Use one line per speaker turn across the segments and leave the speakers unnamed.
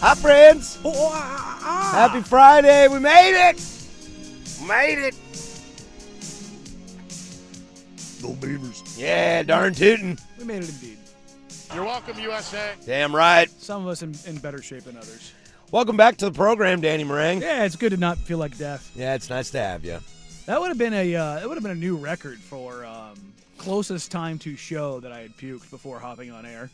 Hi, friends.
Oh,
Happy Friday. We made it. Made it.
Go Beavers.
Yeah, darn tootin'.
We made it indeed.
You're welcome, USA.
Damn right.
Some of us in better shape than others.
Welcome back to the program, Danny Meringue.
Yeah, it's good to not feel like death.
Yeah, it's nice to have you.
That would have been a new record for closest time to show that I had puked before hopping on air.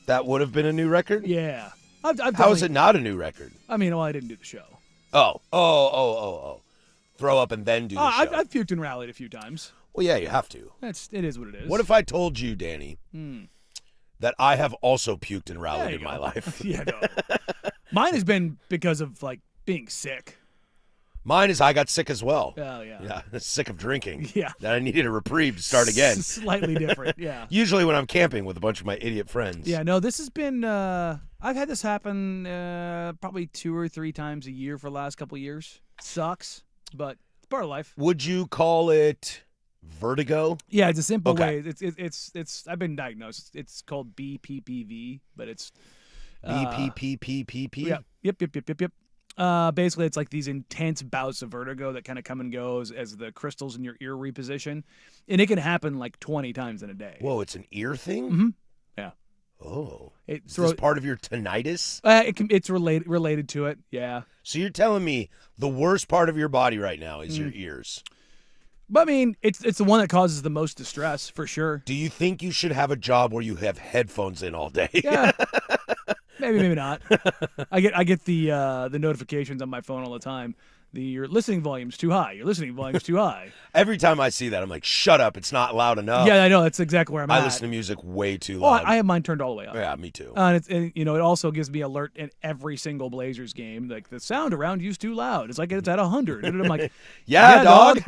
That would have been a new record?
Yeah. I've
How is it not a new record?
I mean, well, I didn't do the show.
Oh. Throw up and then do the show.
I've puked and rallied a few times.
Well, yeah, you have to.
It is what it is.
What if I told you, Danny, that I have also puked and rallied in my life?
Yeah, no. Mine has been because of, like, being sick.
Mine is I got sick as well.
Oh, yeah.
Yeah, sick of drinking.
Yeah.
That I needed a reprieve to start again.
Slightly different, yeah.
Usually when I'm camping with a bunch of my idiot friends.
Yeah, no, this has been, I've had this happen probably 2 or 3 times a year for the last couple of years. Sucks, but it's part of life.
Would you call it vertigo?
Yeah, it's a simple
Okay.
way. It's I've been diagnosed. It's called BPPV, but it's
BPPPPP?
Yep. Basically, it's like these intense bouts of vertigo that kind of come and go as the crystals in your ear reposition, and it can happen like 20 times in a day.
Whoa, it's an ear thing?
Mm-hmm. Yeah.
Oh.
It
Is this part of your tinnitus?
it's related to it. Yeah.
So you're telling me the worst part of your body right now is your ears.
But I mean, it's the one that causes the most distress for sure.
Do you think you should have a job where you have headphones in all day?
Yeah. Maybe not. I get the notifications on my phone all the time. Your listening volume's too high. Your listening volume's too high.
Every time I see that, I'm like, shut up. It's not loud enough.
Yeah, I know. That's exactly where I'm at.
I listen to music way too
Oh,
loud.
I have mine turned all the way up.
Yeah, me too.
And it also gives me alert in every single Blazers game. Like, the sound around you's too loud. It's like it's at 100. And I'm like,
yeah, dog.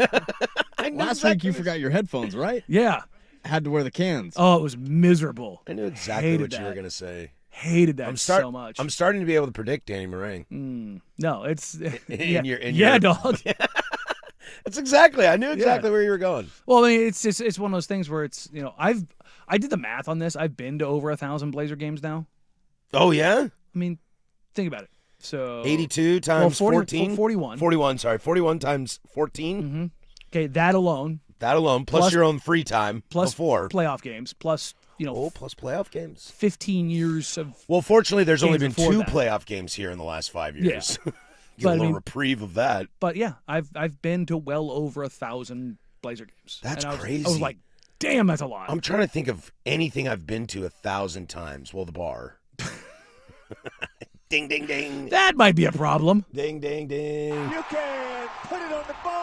I knew
Last week you forgot your headphones, right?
Yeah.
Had to wear the cans.
Oh, it was miserable.
I knew exactly
Hated
what you were
that.
going to say.
Hated that so much.
I'm starting to be able to predict Danny Meringue.
No, it's
your-
dog.
That's exactly. I knew exactly where you were going.
Well, I mean, it's one of those things where it's, I did the math on this. I've been to over 1,000 Blazer games now.
Oh, yeah?
I mean, think about it. So
82 times 14?
41.
41, sorry. 41 times 14?
Mm-hmm. Okay, that alone.
That alone, plus your own free time
plus
before.
playoff games, plus,
plus playoff games.
15 years of.
Well, fortunately, there's only been
games before
2
that.
playoff games here in the last 5 years.
Yeah.
Get
But,
a
I
little
mean-
reprieve of that.
But yeah, I've been to well over 1,000 Blazer games.
That's
And I
crazy.
was like, damn, that's a lot.
I'm trying to think of anything I've been to 1,000 times. Well, the bar. Ding, ding, ding.
That might be a problem.
Ding, ding, ding.
You can put it on the board.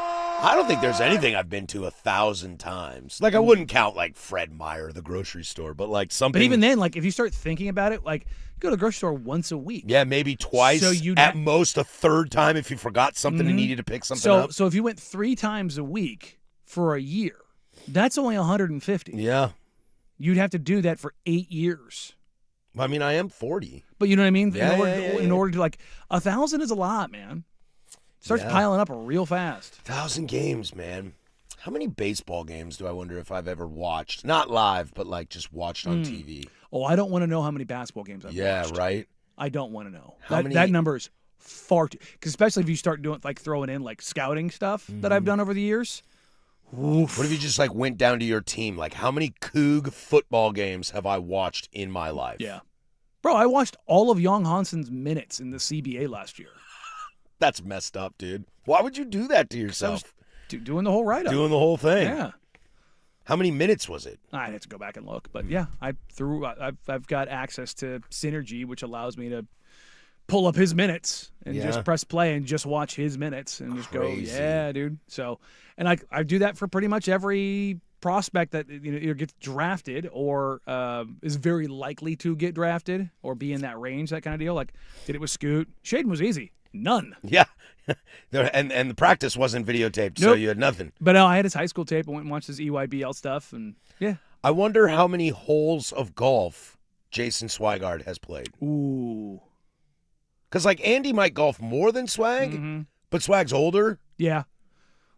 I don't think there's anything I've been to 1,000 times. Like, I wouldn't count, like, Fred Meyer, the grocery store, but, like, something.
But even then, like, if you start thinking about it, like, you go to the grocery store once a week.
Yeah, maybe twice.
So you'd
at
ha-
most a third time if you forgot something and needed to pick something up.
So if you went 3 times a week for a year, that's only 150.
Yeah.
You'd have to do that for 8 years.
I mean, I am 40.
But you know what I mean?
Yeah,
in order to, like, 1,000 is a lot, man. It starts
Yeah.
piling up real fast.
1,000 games, man. How many baseball games do I wonder if I've ever watched? Not live, but, like, just watched on TV.
Oh, I don't want to know how many basketball games I've
Yeah,
watched.
right?
I don't want to know.
How many-
That number is far too, because especially if you start doing, like, throwing in, like, scouting stuff that I've done over the years. Oof.
What if you just, like, went down to your team? Like, how many Coug football games have I watched in my life?
Yeah. Bro, I watched all of Young Hanson's minutes in the CBA last year.
That's messed up, dude. Why would you do that to yourself?
Doing the whole write-up.
Doing the whole thing.
Yeah.
How many minutes was it?
I'd have to go back and look, but yeah, I've got access to Synergy, which allows me to pull up his minutes and
Yeah.
just press play and just watch his minutes and just
Crazy.
go, yeah, dude. So, and I do that for pretty much every prospect that either gets drafted or is very likely to get drafted or be in that range, that kind of deal. Like, did it with Scoot? Shaden was easy, none.
Yeah. and the practice wasn't videotaped, so
Nope.
you had nothing.
But no, I had his high school tape and went and watched his EYBL stuff, and yeah.
I wonder how many holes of golf Jason Swigard has played.
Ooh.
Because, like, Andy might golf more than Swag,
Mhm.
but Swag's older.
Yeah.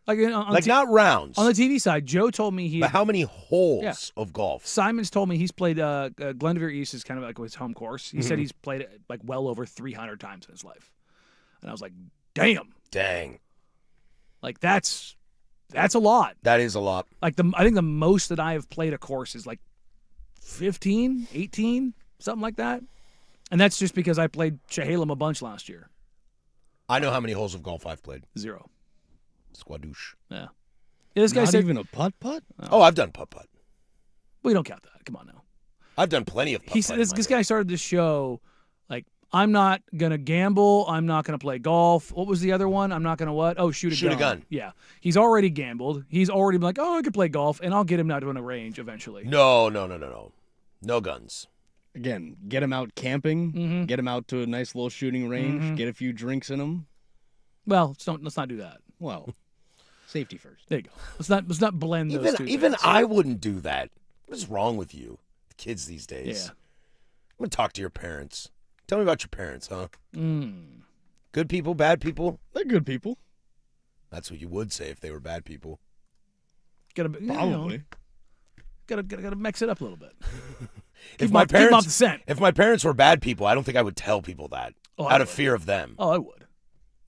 Like
Like not rounds,
on the TV side, Joe told me he.
but how many holes of golf?
Simon's told me he's played Glendower East is kind of like his home course. He said he's played it like well over 300 times in his life, and I was like, damn,
Dang,
like that's a lot.
that is a lot.
Like I think the most that I have played a course is like 15, 18, something like that. And that's just because I played Chehalem a bunch last year.
I know how many holes of golf I've played.
0.
Squadouche.
Yeah. This guy
Not
said
even a putt-putt?
Oh, I've done putt-putt.
we don't count that. Come on now.
I've done plenty of putt-putt.
He said this guy started this show like I'm not gonna gamble. I'm not gonna play golf. What was the other one? I'm not gonna what? Oh, shoot a gun. Yeah, he's already gambled. He's already been like, oh, I could play golf, and I'll get him out to a range eventually.
No. No guns.
Again, get him out camping,
Mm-hmm.
get him out to a nice little shooting range, get a few drinks in him.
Well, let's not do that.
Well, safety first.
There you go. Let's not blend those two.
Even
things.
I wouldn't do that. What is wrong with you? The kids these days.
Yeah.
I'm going to talk to your parents. Tell me about your parents, huh?
Mm.
Good people, bad people?
They're good people.
That's what you would say if they were bad people.
Probably.
Gotta mix it up a little bit.
If
Keep them off the scent.
If my parents were bad people, I don't think I would tell people that.
Oh, I
out of
would.
fear of them.
Oh, I would.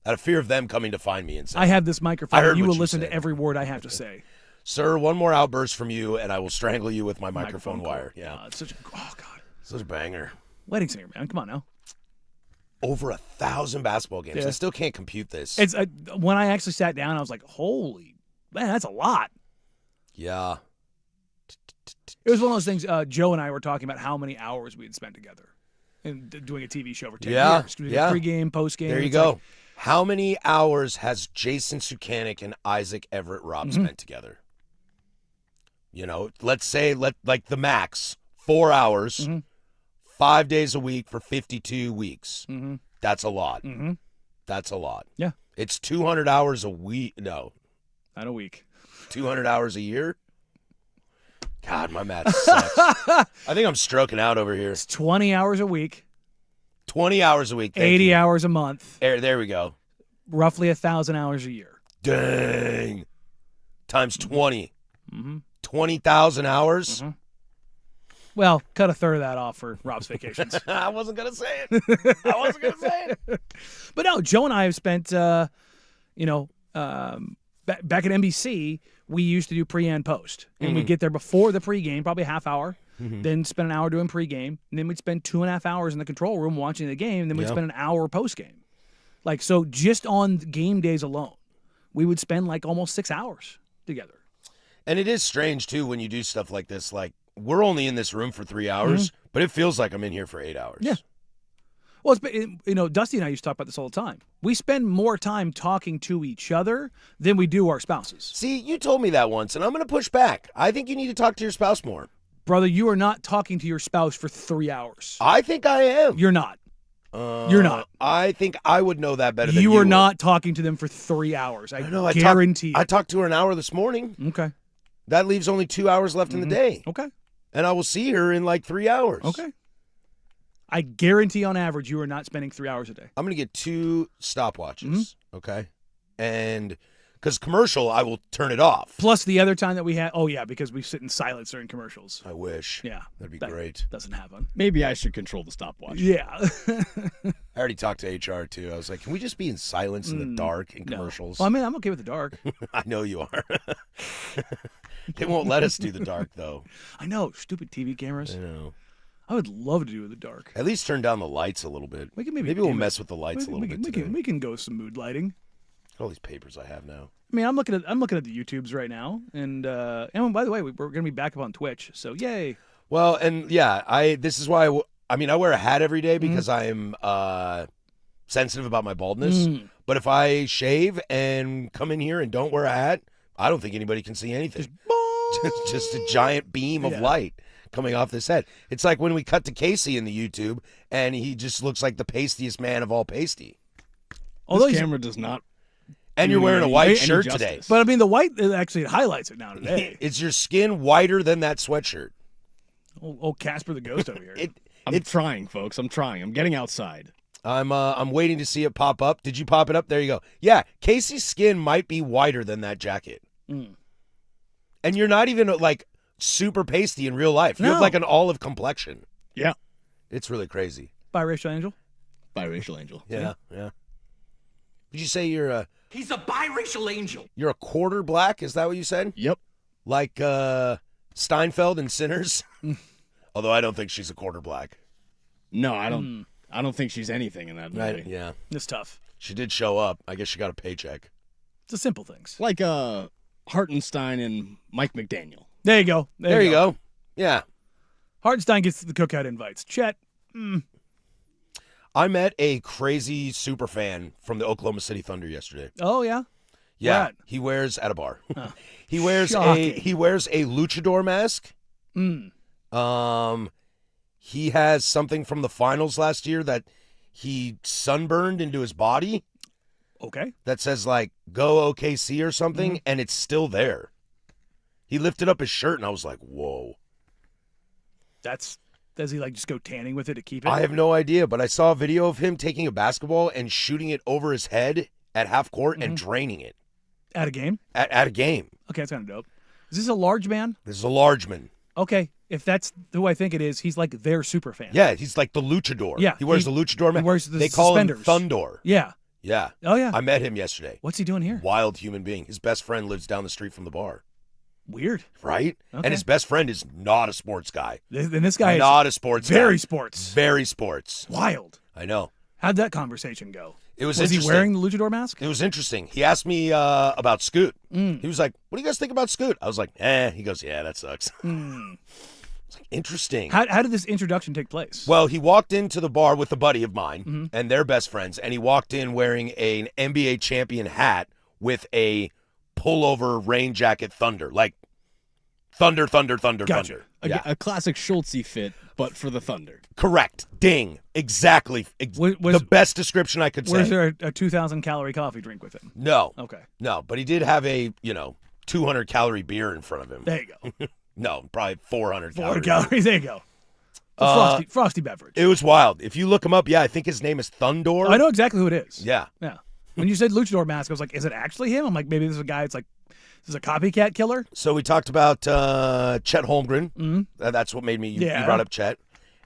Out of fear of them coming to find me and saying,
I have this
I
microphone.
heard
You
what
will
you
listen
said.
to every word I have to say.
Sir, one more outburst from you and I will strangle you with my microphone
cord.
wire. Yeah.
It's such a God.
Such a banger.
Wedding singer, man. Come on now.
Over 1,000 basketball games.
Yeah.
I still can't compute this.
It's when I actually sat down, I was like, holy man, that's a lot.
Yeah.
It was one of those things. Joe and I were talking about how many hours we had spent together and doing a TV show for 10
Yeah,
years. We did
yeah.
Pre-game, post-game.
There you
It's
go.
like,
How many hours has Jason Sukanik and Isaac Everett Robb spent together? You know, let's say like the max, 4 hours, 5 days a week for 52 weeks. That's a lot. That's a lot.
Yeah.
It's 200 hours a week. No,
not a week.
200 hours a year. God, my math sucks. I think I'm stroking out over here.
It's 20 hours a week,
20 hours a week. Thank
80
you.
hours a month,
There we go.
roughly 1,000 hours a year.
Dang. Times 20. 20,000 hours?
Well, cut a third of that off for Rob's vacations.
I wasn't going to say it.
But no, Joe and I have spent, back at NBC, we used to do pre and post. And we'd get there before the pregame, probably a half hour, then spend an hour doing pregame, and then we'd spend 2.5 hours in the control room watching the game, and then we'd spend an hour postgame. Like, so just on game days alone, we would spend like almost 6 hours together.
And it is strange, too, when you do stuff like this. Like, we're only in this room for 3 hours, but it feels like I'm in here for 8 hours.
Yeah. Well, Dusty and I used to talk about this all the time. We spend more time talking to each other than we do our spouses.
See, you told me that once, and I'm going to push back. I think you need to talk to your spouse more.
Brother, you are not talking to your spouse for 3 hours.
I think I am.
You're not. You're not.
I think I would know that better than
You
you
are
would.
not talking to them for 3 hours. I
No,
guarantee
I
it.
talked to her an hour this morning.
Okay.
That leaves only 2 hours left in the day.
Okay.
And I will see her in like 3 hours.
Okay. I guarantee on average you are not spending 3 hours a day.
I'm going to get 2 stopwatches, okay? And because commercial, I will turn it off.
Plus the other time that we had, because we sit in silence during commercials.
I wish.
Yeah.
That'd be
that
great.
Doesn't happen.
Maybe I should control the stopwatch.
Yeah.
I already talked to HR, too. I was like, can we just be in silence in the dark in
No.
commercials?
Well, I mean, I'm okay with the dark.
I know you are. They won't let us do the dark, though.
I know. Stupid TV cameras.
I know.
I would love to do it in the dark.
At least turn down the lights a little bit.
We can maybe
we'll
dim it.
mess with the lights a little bit today.
We can go some mood lighting.
All these papers I have now.
I mean, I'm looking at the YouTubes right now, and by the way, we're going to be back up on Twitch, so yay!
Well, and yeah, this is why I wear a hat every day because I'm sensitive about my baldness. But if I shave and come in here and don't wear a hat, I don't think anybody can see anything. Just a giant beam of light coming off this head. It's like when we cut to Casey in the YouTube, and he just looks like the pastiest man of all pasty.
Although
This camera does not.
And you're wearing a
any
white shirt
justice.
today.
but I mean, the white actually highlights it now today.
Is your skin whiter than that sweatshirt?
Oh, Casper the Ghost over here.
I'm trying, folks. I'm trying. I'm getting outside.
I'm waiting to see it pop up. Did you pop it up? There you go. Yeah, Casey's skin might be whiter than that jacket. And you're not even like super pasty in real life. You have
No.
like an olive complexion.
Yeah.
It's really crazy.
Biracial angel.
Biracial angel.
Yeah. Did you say you're a
He's a biracial angel.
you're a quarter black? Is that what you said?
Yep.
Like Steinfeld in Sinners? Although I don't think she's a quarter black.
No, I don't. I don't think she's anything in that movie.
Right? Yeah.
It's tough.
She did show up. I guess she got a paycheck.
It's the simple things.
Like Hartenstein and Mike McDaniel.
There you go.
There you go. Yeah.
Hartenstein gets the cookout invites. Chet.
I met a crazy super fan from the Oklahoma City Thunder yesterday.
Oh yeah.
Yeah,
Where at?
he wears at a bar.
Oh,
he wears
shocking.
a luchador mask. He has something from the finals last year that he sunburned into his body
Okay.
that says like "Go OKC" or something,
Mm-hmm.
and it's still there. He lifted up his shirt, and I was like, "Whoa!"
Does he like just go tanning with it to keep it?
I have no idea, but I saw a video of him taking a basketball and shooting it over his head at half court and draining it
At a game.
at a game.
Okay, that's kind of dope. Is this a large man?
This is a large man.
Okay, if that's who I think it is, he's like their super fan.
Yeah, he's like the luchador.
Yeah,
he wears
he-
the luchador mask.
he wears the
They call
suspenders.
him Thundor.
Yeah.
Yeah.
Oh yeah.
I met him yesterday.
What's he doing here?
Wild human being. His best friend lives down the street from the bar.
Weird.
Right?
Okay.
And his best friend is not a sports guy.
Then this guy is
Not a sports
very
guy.
sports.
Very sports.
Wild.
I know.
How'd that conversation go?
It was
he
interesting.
wearing the luchador mask?
It was interesting. He asked me about Scoot. He was like, "What do you guys think about Scoot?" I was like, "Eh." He goes, "Yeah, that sucks." It's like, interesting.
How did this introduction take place?
Well, he walked into the bar with a buddy of mine and their best friends, and he walked in wearing an NBA champion hat with a pullover rain jacket Thunder. Like, Thunder.
Gotcha.
Yeah.
A classic Schultzy fit, but for the Thunder.
Correct. Ding. Exactly.
Was-
the best description I could say.
Was there a 2,000 calorie coffee drink with him?
No.
Okay.
No, but he did have a, 200 calorie beer in front of him.
There you go.
No, probably 400
400
calories.
calories. There you go. The frosty beverage.
It was wild. If you look him up, yeah, I think his name is Thundor.
I know exactly who it is.
Yeah.
Yeah. When you said luchador mask, I was like, is it actually him? I'm like, maybe this is a guy. It's like, this is a copycat killer.
So we talked about Chet Holmgren. That's what made me. You
Yeah.
brought up Chet,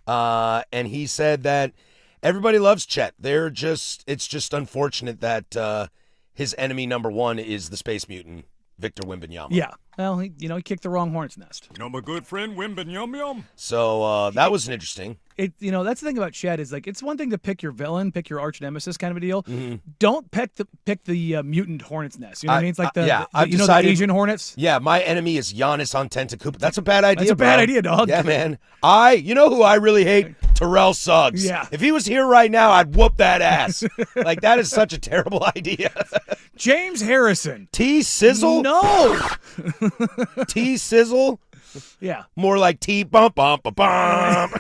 and he said that everybody loves Chet. It's just unfortunate that his enemy number one is the space mutant Victor Wembanyama.
Yeah. Well, he kicked the wrong hornet's nest.
You know my good friend Wimben
So that was an interesting.
That's the thing about Chet is like it's one thing to pick your villain, pick your arch nemesis kind of a deal.
Mm-hmm.
Don't pick the mutant hornet's nest. You know what I mean? It's like
I've
the
decided-
Asian hornets.
Yeah, my enemy is Giannis Antetokounmpo. That's a bad idea.
That's a bad
bro.
idea, dog.
Yeah, man. You know who I really hate? Terrell Suggs.
Yeah.
If he was here right now, I'd whoop that ass. Like that is such a terrible idea.
James Harrison.
T Sizzle.
No.
T Sizzle.
Yeah.
More like T bump bump bump.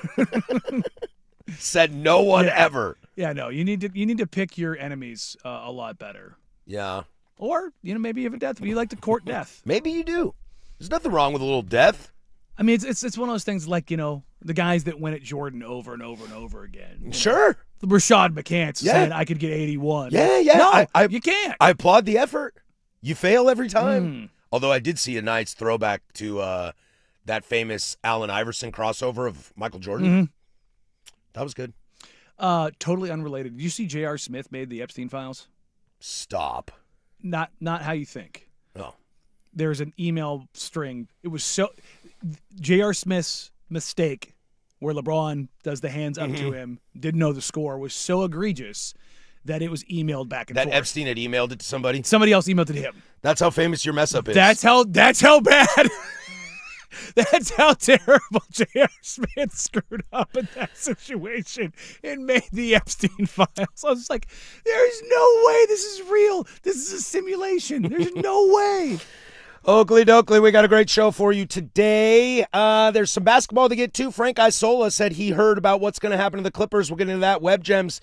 Said no one
Yeah.
ever.
Yeah. No. You need to pick your enemies a lot better.
Yeah.
Or maybe even death. You like to court death.
Maybe you do. There's nothing wrong with a little death.
I mean, it's one of those things like the guys that win at Jordan over and over and over again.
Sure.
Rashad McCants
Yeah.
saying I could get 81.
Yeah.
No,
I
you can't.
I applaud the effort. You fail every time.
Mm.
Although I did see a nice throwback to that famous Allen Iverson crossover of Michael Jordan.
Mm-hmm.
That was good.
Totally unrelated. Did you see J.R. Smith made the Epstein files?
Stop.
Not how you think.
Oh.
There's an email string. It was so J.R. Smith's mistake where LeBron does the hands up
Mm-hmm.
to him, didn't know the score, was so egregious that it was emailed back and
That
forth.
Epstein had emailed it to somebody.
Somebody else emailed it to him.
That's how famous your mess up is.
That's how bad. That's how terrible J.R. Smith screwed up in that situation and made the Epstein files. I was like, there's no way this is real. This is a simulation. There's no way.
Oakley Dokley, we got a great show for you today. There's some basketball to get to. Frank Isola said he heard about what's going to happen to the Clippers. We'll get into that. Web Gems,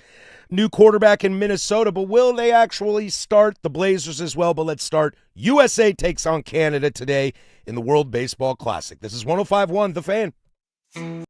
new quarterback in Minnesota. But will they actually start the Blazers as well? But let's start. USA takes on Canada today in the World Baseball Classic. This is 105.1 The Fan.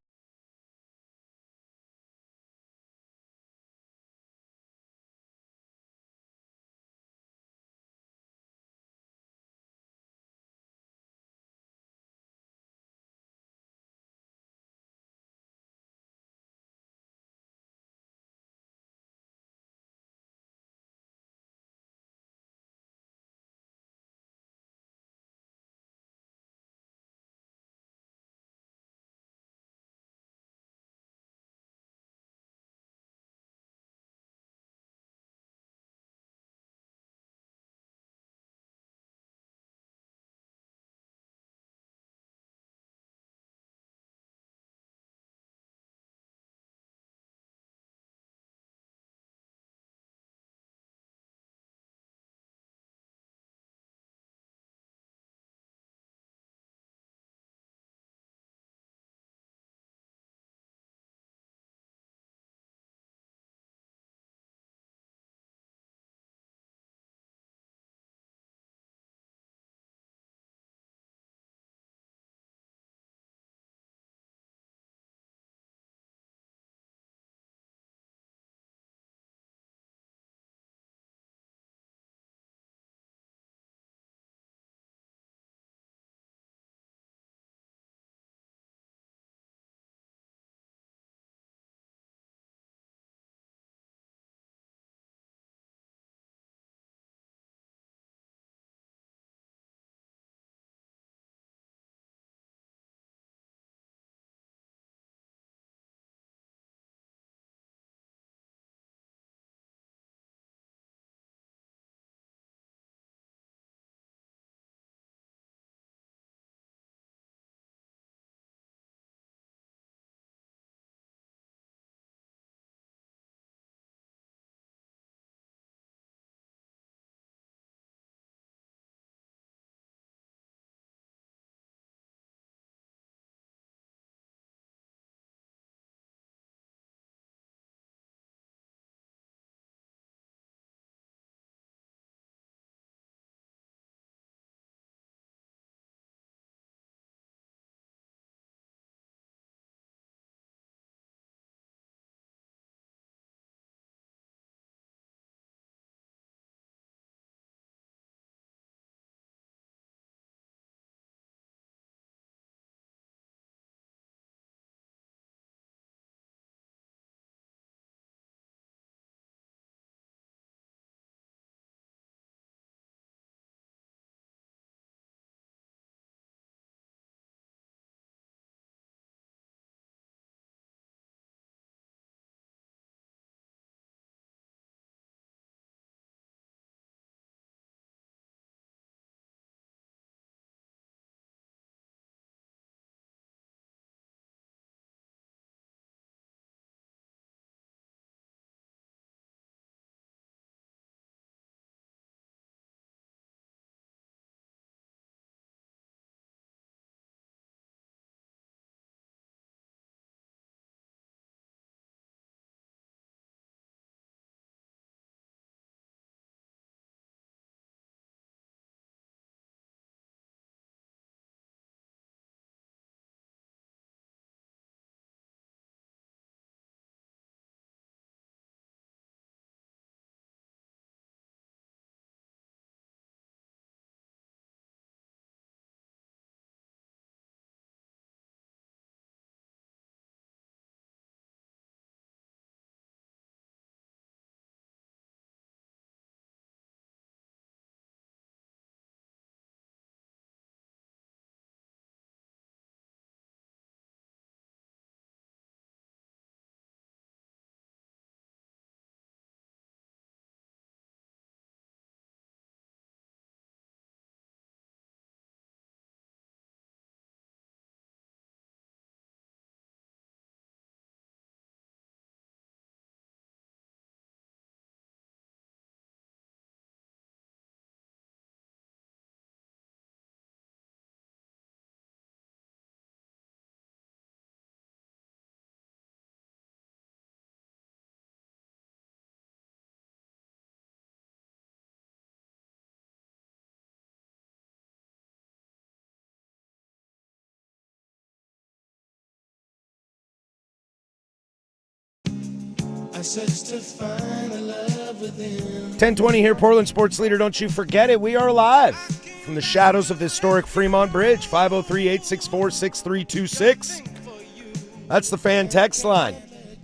10:20 here, Portland Sports Leader. Don't you forget it. We are live from the shadows of the historic Fremont Bridge. 503-864-6326. That's the fan text line.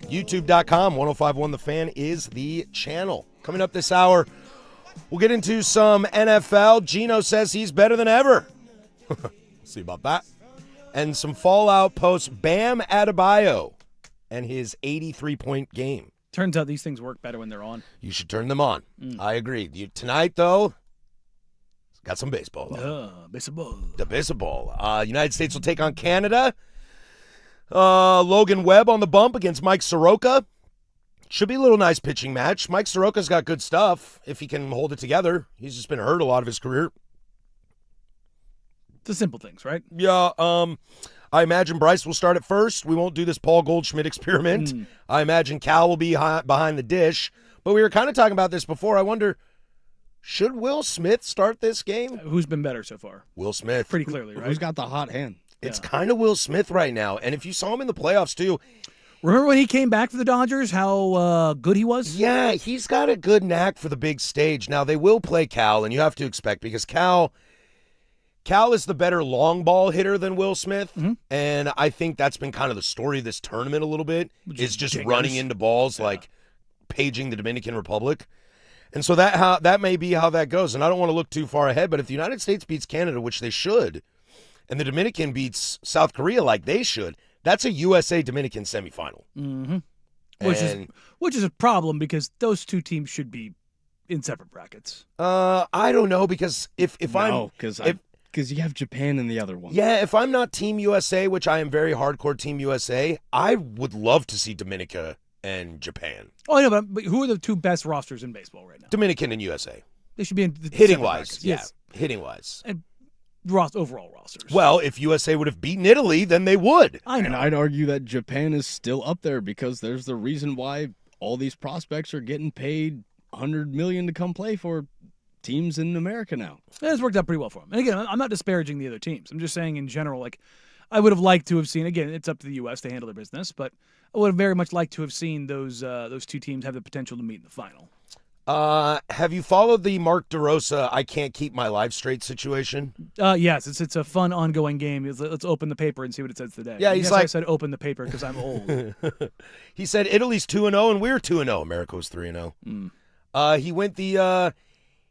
YouTube.com, 1051 The Fan is the channel. Coming up this hour, we'll get into some NFL. Gino says he's better than ever. See about that. And some fallout post Bam Adebayo and his 83-point game.
Turns out these things work better when they're on.
You should turn them on. I agree. Tonight, though, got some baseball.
Baseball.
The baseball. United States will take on Canada. Logan Webb on the bump against Mike Soroka. Should be a little nice pitching match. Mike Soroka's got good stuff if he can hold it together. He's just been hurt a lot of his career.
The simple things, right?
Yeah, I imagine Bryce will start at first. We won't do this Paul Goldschmidt experiment. I imagine Cal will be behind the dish. But we were kind of talking about this before. I wonder, should Will Smith start this game?
Who's been better so far?
Will Smith.
Pretty clearly, right?
Who's got the hot hand?
It's kind of Will Smith right now. And if you saw him in the playoffs, too.
Remember when he came back for the Dodgers, how good he was?
Yeah, he's got a good knack for the big stage. Now, they will play Cal, and you have to expect, because Cal is the better long ball hitter than Will Smith, and I think that's been kind of the story of this tournament a little bit. It's just running into balls like paging the Dominican Republic. And so that may be how that goes. And I don't want to look too far ahead, but if the United States beats Canada, which they should, and the Dominican beats South Korea like they should, that's a USA-Dominican semifinal.
Which is a problem because those two teams should be in separate brackets.
I don't know, because
because you have Japan in the other one.
Yeah, if I'm not Team USA, which I am very hardcore Team USA, I would love to see Dominica and Japan.
Oh, I know, but who are the two best rosters in baseball right now?
Dominican and USA.
They should be in
Hitting-wise,
yes.
Hitting-wise.
And overall rosters.
Well, if USA would have beaten Italy, then they would.
I know.
And I'd argue that Japan is still up there because there's the reason why all these prospects are getting paid $100 million to come play for teams in America now.
It's worked out pretty well for them. And again, I'm not disparaging the other teams. I'm just saying in general, like, I would have liked to have seen, again, it's up to the U.S. to handle their business, but I would have very much liked to have seen those two teams have the potential to meet in the final.
Have you followed the Mark DeRosa I can't keep my life straight situation?
Yes, it's a fun ongoing game. Let's open the paper and see what it says today.
Yeah, he's like,
I said open the paper because I'm old.
He said Italy's 2-0 and we're 2-0. America was 3-0.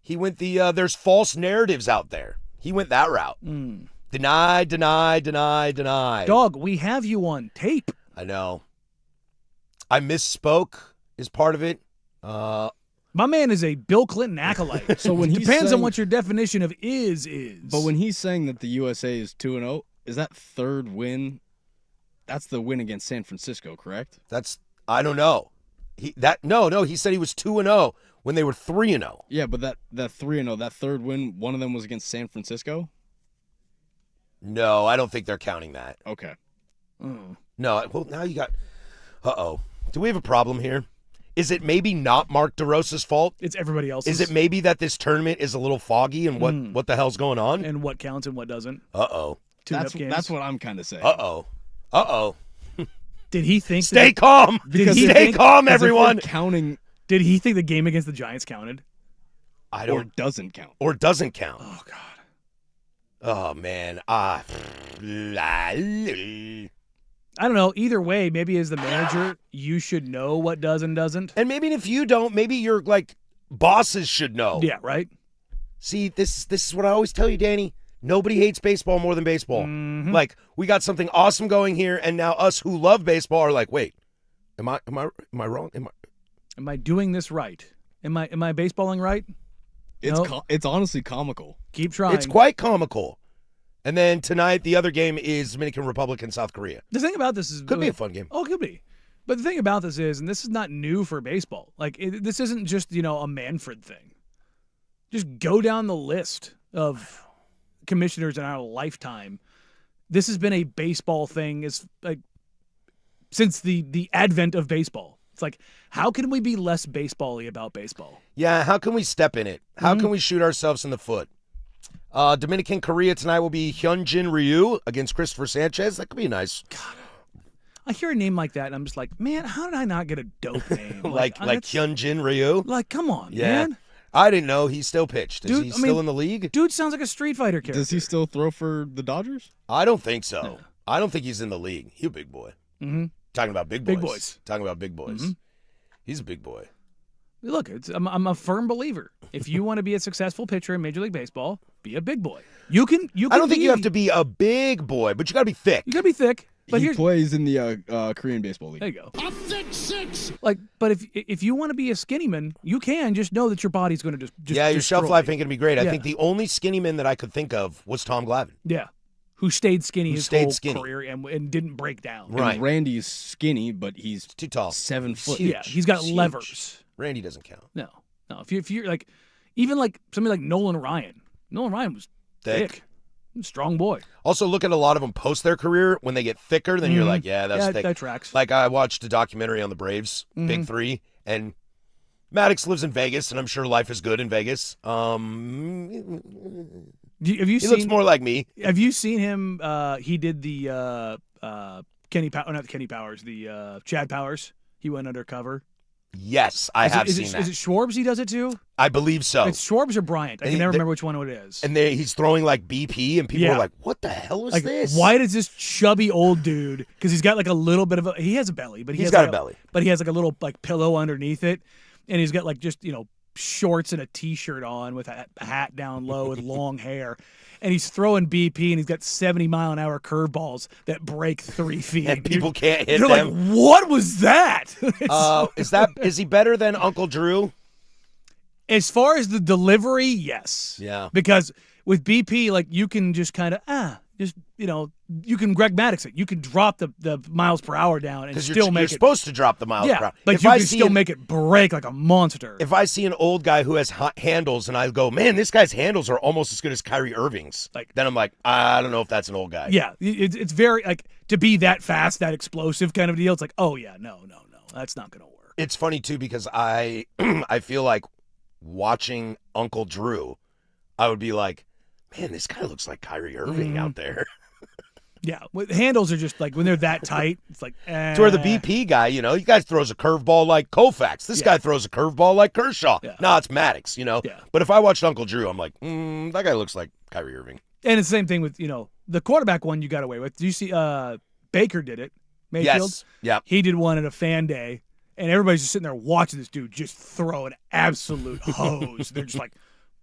He went the there's false narratives out there. He went that route. Deny.
Dog, we have you on tape.
I know. I misspoke is part of it.
My man is a Bill Clinton acolyte.
So when he
depends on what your definition of is.
But when he's saying that the USA is 2-0, is that third win? That's the win against San Francisco, correct?
I don't know. He said he was 2-0 when they were 3-0.
Yeah, but that 3-0, that third win, one of them was against San Francisco?
No, I don't think they're counting that.
Okay.
No, well, now you got... Uh-oh. Do we have a problem here? Is it maybe not Mark DeRosa's fault?
It's everybody else's.
Is it maybe that this tournament is a little foggy and what the hell's going on?
And what counts and what doesn't?
Uh-oh.
That's what I'm kind of saying.
Uh-oh.
Did he think...
Stay calm! Stay calm, everyone!
Counting...
Did he think the game against the Giants counted?
Or doesn't count.
Or doesn't count.
Oh, God.
Oh, man.
I don't know. Either way, maybe as the manager, you should know what does and doesn't.
And maybe if you don't, maybe your, bosses should know.
Yeah, right?
See, this is what I always tell you, Danny. Nobody hates baseball more than baseball.
Mm-hmm.
We got something awesome going here, and now us who love baseball are like, wait, am I wrong?
Am I doing this right? Am I baseballing right?
It's honestly comical.
Keep trying.
It's quite comical. And then tonight, the other game is Dominican Republic and South Korea.
The thing about this is...
Could be a fun game.
Oh, it could be. But the thing about this is, and this is not new for baseball, this isn't just, a Manfred thing. Just go down the list of commissioners in our lifetime. This has been a baseball thing since the advent of baseball. It's like, how can we be less baseball-y about baseball?
Yeah, how can we step in it? How can we shoot ourselves in the foot? Dominican Korea tonight will be Hyunjin Ryu against Christopher Sanchez. That could be nice.
God, I hear a name like that, and I'm just like, man, how did I not get a dope name?
like
that's-
Hyunjin Ryu.
Like, come on,
Yeah.
man.
I didn't know he still pitched. Is
Dude,
he
I
still
mean,
in the league?
Dude sounds like a Street Fighter character.
Does he still throw for the Dodgers?
I don't think so. I don't think he's in the league. He's a big boy.
Mm-hmm.
Talking about big boys.
Big boys.
Talking about big boys.
Mhm.
He's a big boy.
Look, I'm a firm believer. If you want to be a successful pitcher in Major League Baseball, be a big boy. You can.
I don't think you have to be a big boy, but you got to be thick.
You gotta be thick. But
He
here's
plays in the Korean Baseball League.
there you go. Like, but if you want to be a skinny man, you can. Just know that your body's going to just
Yeah, your shelf
destroy
life
you.
ain't going to be great. I
Yeah.
think the only skinny man that I could think of was Tom Glavine.
Yeah, who stayed skinny
Who
his
stayed
whole
skinny.
career and didn't break down.
And
Right.
Randy's skinny, but he's
Too tall.
7 foot.
Huge.
Yeah, he's got
Huge.
levers.
Randy doesn't count.
No. If you're like, even like somebody like Nolan Ryan. Nolan Ryan was thick. Strong boy.
Also, look at a lot of them post their career. When they get thicker, then you're like, yeah, that's thick.
That tracks.
Like I watched a documentary on the Braves,
Mm-hmm.
Big Three, and Maddox lives in Vegas, and I'm sure life is good in Vegas.
Have you
He
seen?
looks more like me.
Have you seen him? He did the Kenny not Kenny Powers, the Chad Powers. He went undercover.
Yes, I have
is
seen that.
Is it Schwarbs he does it too?
I believe so.
It's Schwarbs or Bryant. I can
He-
never
the-
remember which one it is.
And he's throwing like BP, and people
Yeah.
are like, "What the hell is
Like,
this?"
why does this chubby old dude? Because he's got like a little bit of a. He has a belly, but
He's
has
got
like
a belly.
But he has like a little like pillow underneath it, and he's got like just shorts and a t-shirt on with a hat down low with long hair. And he's throwing BP, and he's got 70-mile-an-hour curveballs that break 3 feet.
And people can't hit
You're
them.
like, what was that?
Is he better than Uncle Drew?
As far as the delivery, yes.
Yeah.
Because with BP, like you can just kind of you can Greg Maddux it. You can drop the miles per hour down and
Because
still
you're
make it.
supposed to drop the miles per
Yeah,
hour.
but
If
you
I
can
see
still
an-
make it break like a monster.
If I see an old guy who has handles, and I go, "Man, this guy's handles are almost as good as Kyrie Irving's," then I'm like, I don't know if that's an old guy.
Yeah, it's very like to be that fast, that explosive kind of deal. It's like, oh yeah, no, that's not gonna work.
It's funny too because I I feel like watching Uncle Drew, I would be like, man, this guy looks like Kyrie Irving out there.
Yeah, handles are just like when they're that tight, it's like.
To where the BP guy, you guy throws a curveball like Koufax. This guy throws a curveball like Kershaw.
Yeah.
Nah, it's Maddox,
Yeah.
But if I watched Uncle Drew, I'm like, that guy looks like Kyrie Irving.
And it's the same thing with the quarterback one you got away with. Do you see Baker did it? Mayfield.
Yes. Yeah.
He did one at a fan day, and everybody's just sitting there watching this dude just throw an absolute hose. They're just like,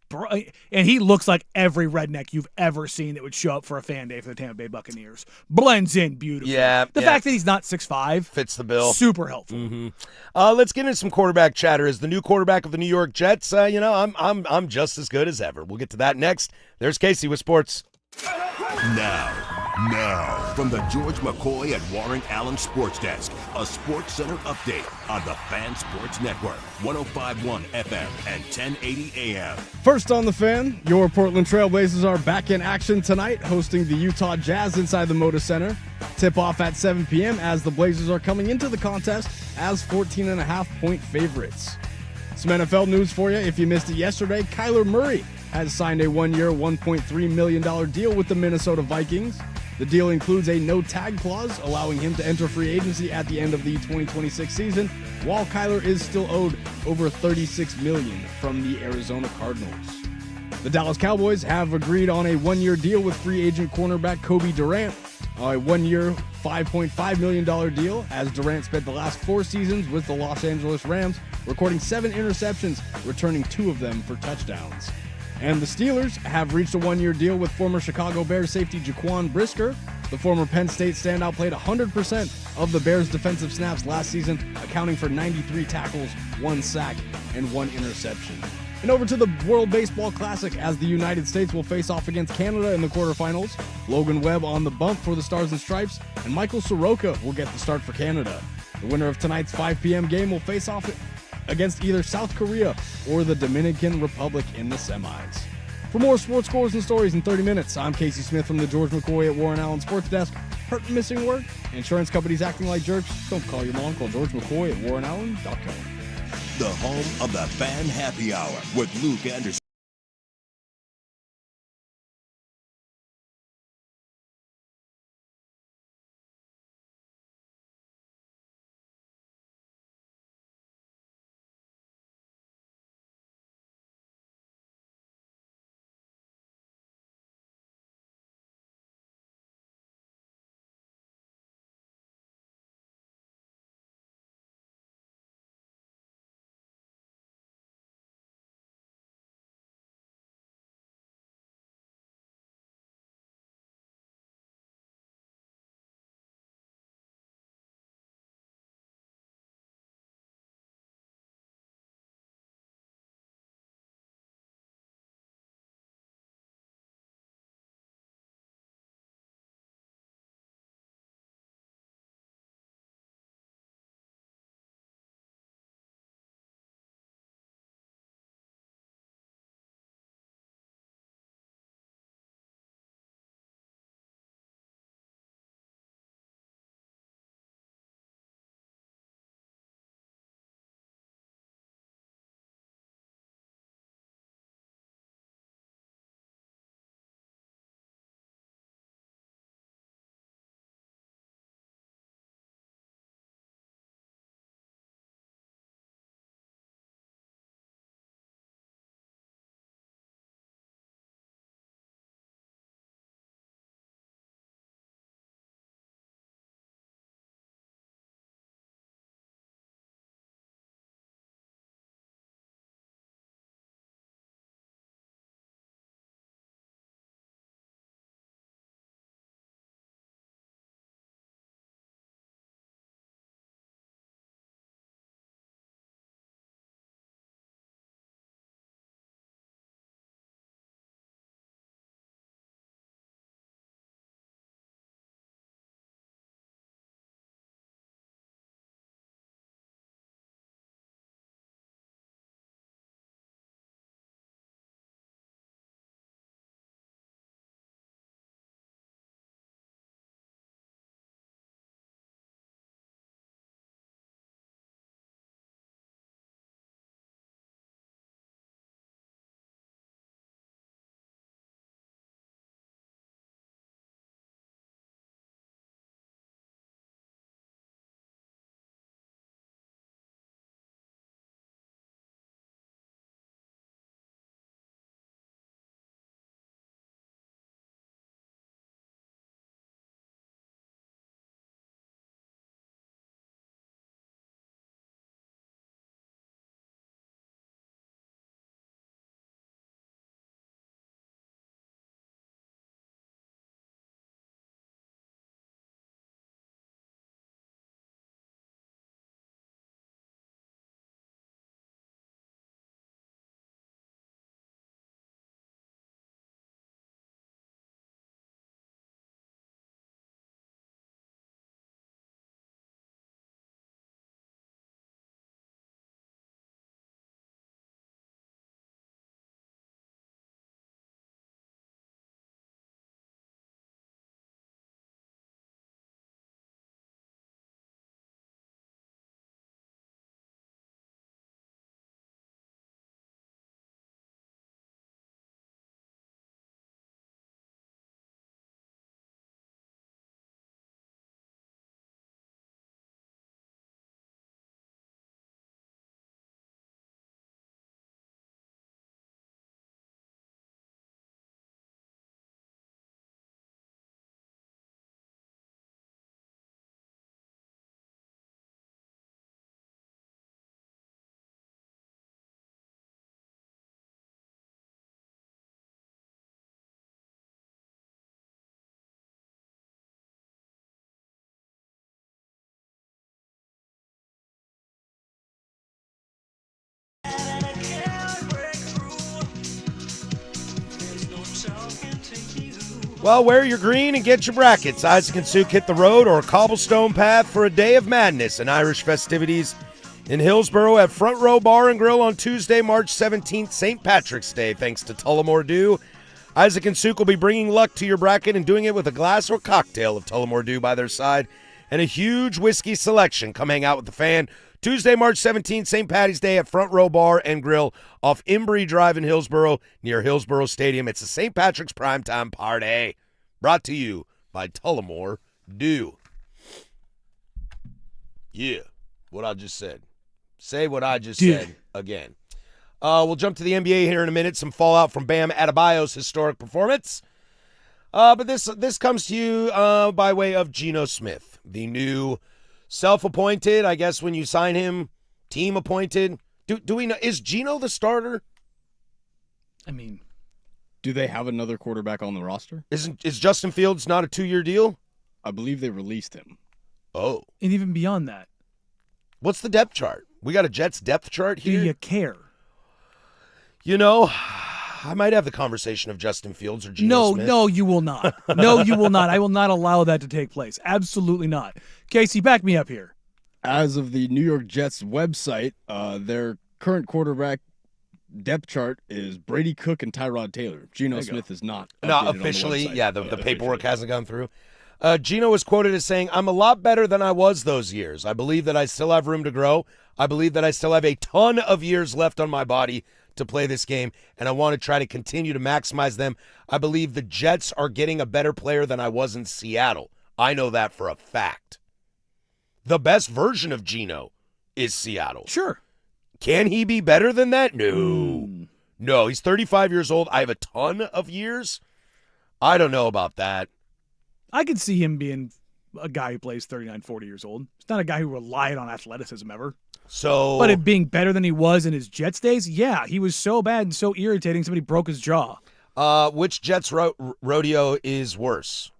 bro, and he looks like every redneck you've ever seen that would show up for a fan day for the Tampa Bay Buccaneers. Blends in beautifully.
Yeah,
The
yeah.
fact that he's not 6'5",
Fits the bill.
super helpful.
Let's get into some quarterback chatter. As the new quarterback of the New York Jets, I'm just as good as ever. We'll get to that next. There's Casey with sports.
Now, from the George McCoy and Warren Allen Sports Desk, a Sports Center update on the Fan Sports Network, 105.1 FM and 1080 AM.
First on the Fan, your Portland Trailblazers are back in action tonight, hosting the Utah Jazz inside the Moda Center. Tip-off at 7 p.m. as the Blazers are coming into the contest as 14.5-point favorites. Some NFL news for you. If you missed it yesterday, Kyler Murray has signed a one-year, $1.3 million deal with the Minnesota Vikings. The deal includes a no-tag clause, allowing him to enter free agency at the end of the 2026 season, while Kyler is still owed over $36 million from the Arizona Cardinals. The Dallas Cowboys have agreed on a one-year deal with free agent cornerback Kobe Durant, a one-year, $5.5 million deal, as Durant spent the last 4 seasons with the Los Angeles Rams, recording 7 interceptions, returning 2 of them for touchdowns. And the Steelers have reached a one-year deal with former Chicago Bears safety Jaquan Brisker. The former Penn State standout played 100% of the Bears' defensive snaps last season, accounting for 93 tackles, 1 sack, and 1 interception. And over to the World Baseball Classic as the United States will face off against Canada in the quarterfinals. Logan Webb on the bump for the Stars and Stripes, and Michael Soroka will get the start for Canada. The winner of tonight's 5 p.m. game will face off against either South Korea or the Dominican Republic in the semis. For more sports scores and stories in 30 minutes, I'm Casey Smith from the George McCoy at Warren Allen Sports Desk. Hurt and missing work? Insurance companies acting like jerks? Don't call your mom. Call George McCoy at warrenallen.com.
The home of the Fan Happy Hour with Luke Anderson.
Well, wear your green and get your brackets. Isaac and Suk hit the road or a cobblestone path for a day of madness and Irish festivities in Hillsborough at Front Row Bar and Grill on Tuesday, March 17th, St. Patrick's Day, thanks to Tullamore Dew. Isaac and Suk will be bringing luck to your bracket and doing it with a glass or cocktail of Tullamore Dew by their side and a huge whiskey selection. Come hang out with the fan. Tuesday, March 17th, St. Patty's Day at Front Row Bar and Grill off Embry Drive in Hillsborough near Hillsborough Stadium. It's a St. Patrick's primetime party brought to you by Tullamore Dew. Yeah, what I just said. Say what I just said again. We'll jump to the NBA here in a minute. Some fallout from Bam Adebayo's historic performance. But this comes to you by way of Geno Smith, the new self-appointed, I guess when you sign him, team-appointed. Do we know, is Geno the starter?
I mean,
Do they have another quarterback on the roster?
Is Justin Fields not a 2-year deal?
I believe they released him.
Oh.
and even beyond that,
What's the depth chart? We got a Jets depth chart
do
here.
you care?
You know, I might have the conversation of Justin Fields or Geno Smith.
No, you will not. No, you will not. I will not allow that to take place. Absolutely not. Casey, back me up here.
As of the New York Jets website, their current quarterback depth chart is Brady Cook and Tyrod Taylor. Geno Smith is not.
Not
updated on the
officially.
website.
Yeah, the paperwork hasn't gone through. Geno was quoted as saying, "I'm a lot better than I was those years. I believe that I still have room to grow. I believe that I still have a ton of years left on my body to play this game, and I want to try to continue to maximize them. I believe the Jets are getting a better player than I was in Seattle. I know that for a fact. The best version of Geno is Seattle.
Sure.
Can he be better than that? No. No, he's 35 years old. I have a ton of years. I don't know about that.
I could see him being a guy who plays 39, 40 years old. He's not a guy who relied on athleticism ever.
So,
But it being better than he was in his Jets days, yeah, he was so bad and so irritating, somebody broke his jaw.
which Jets rodeo is worse?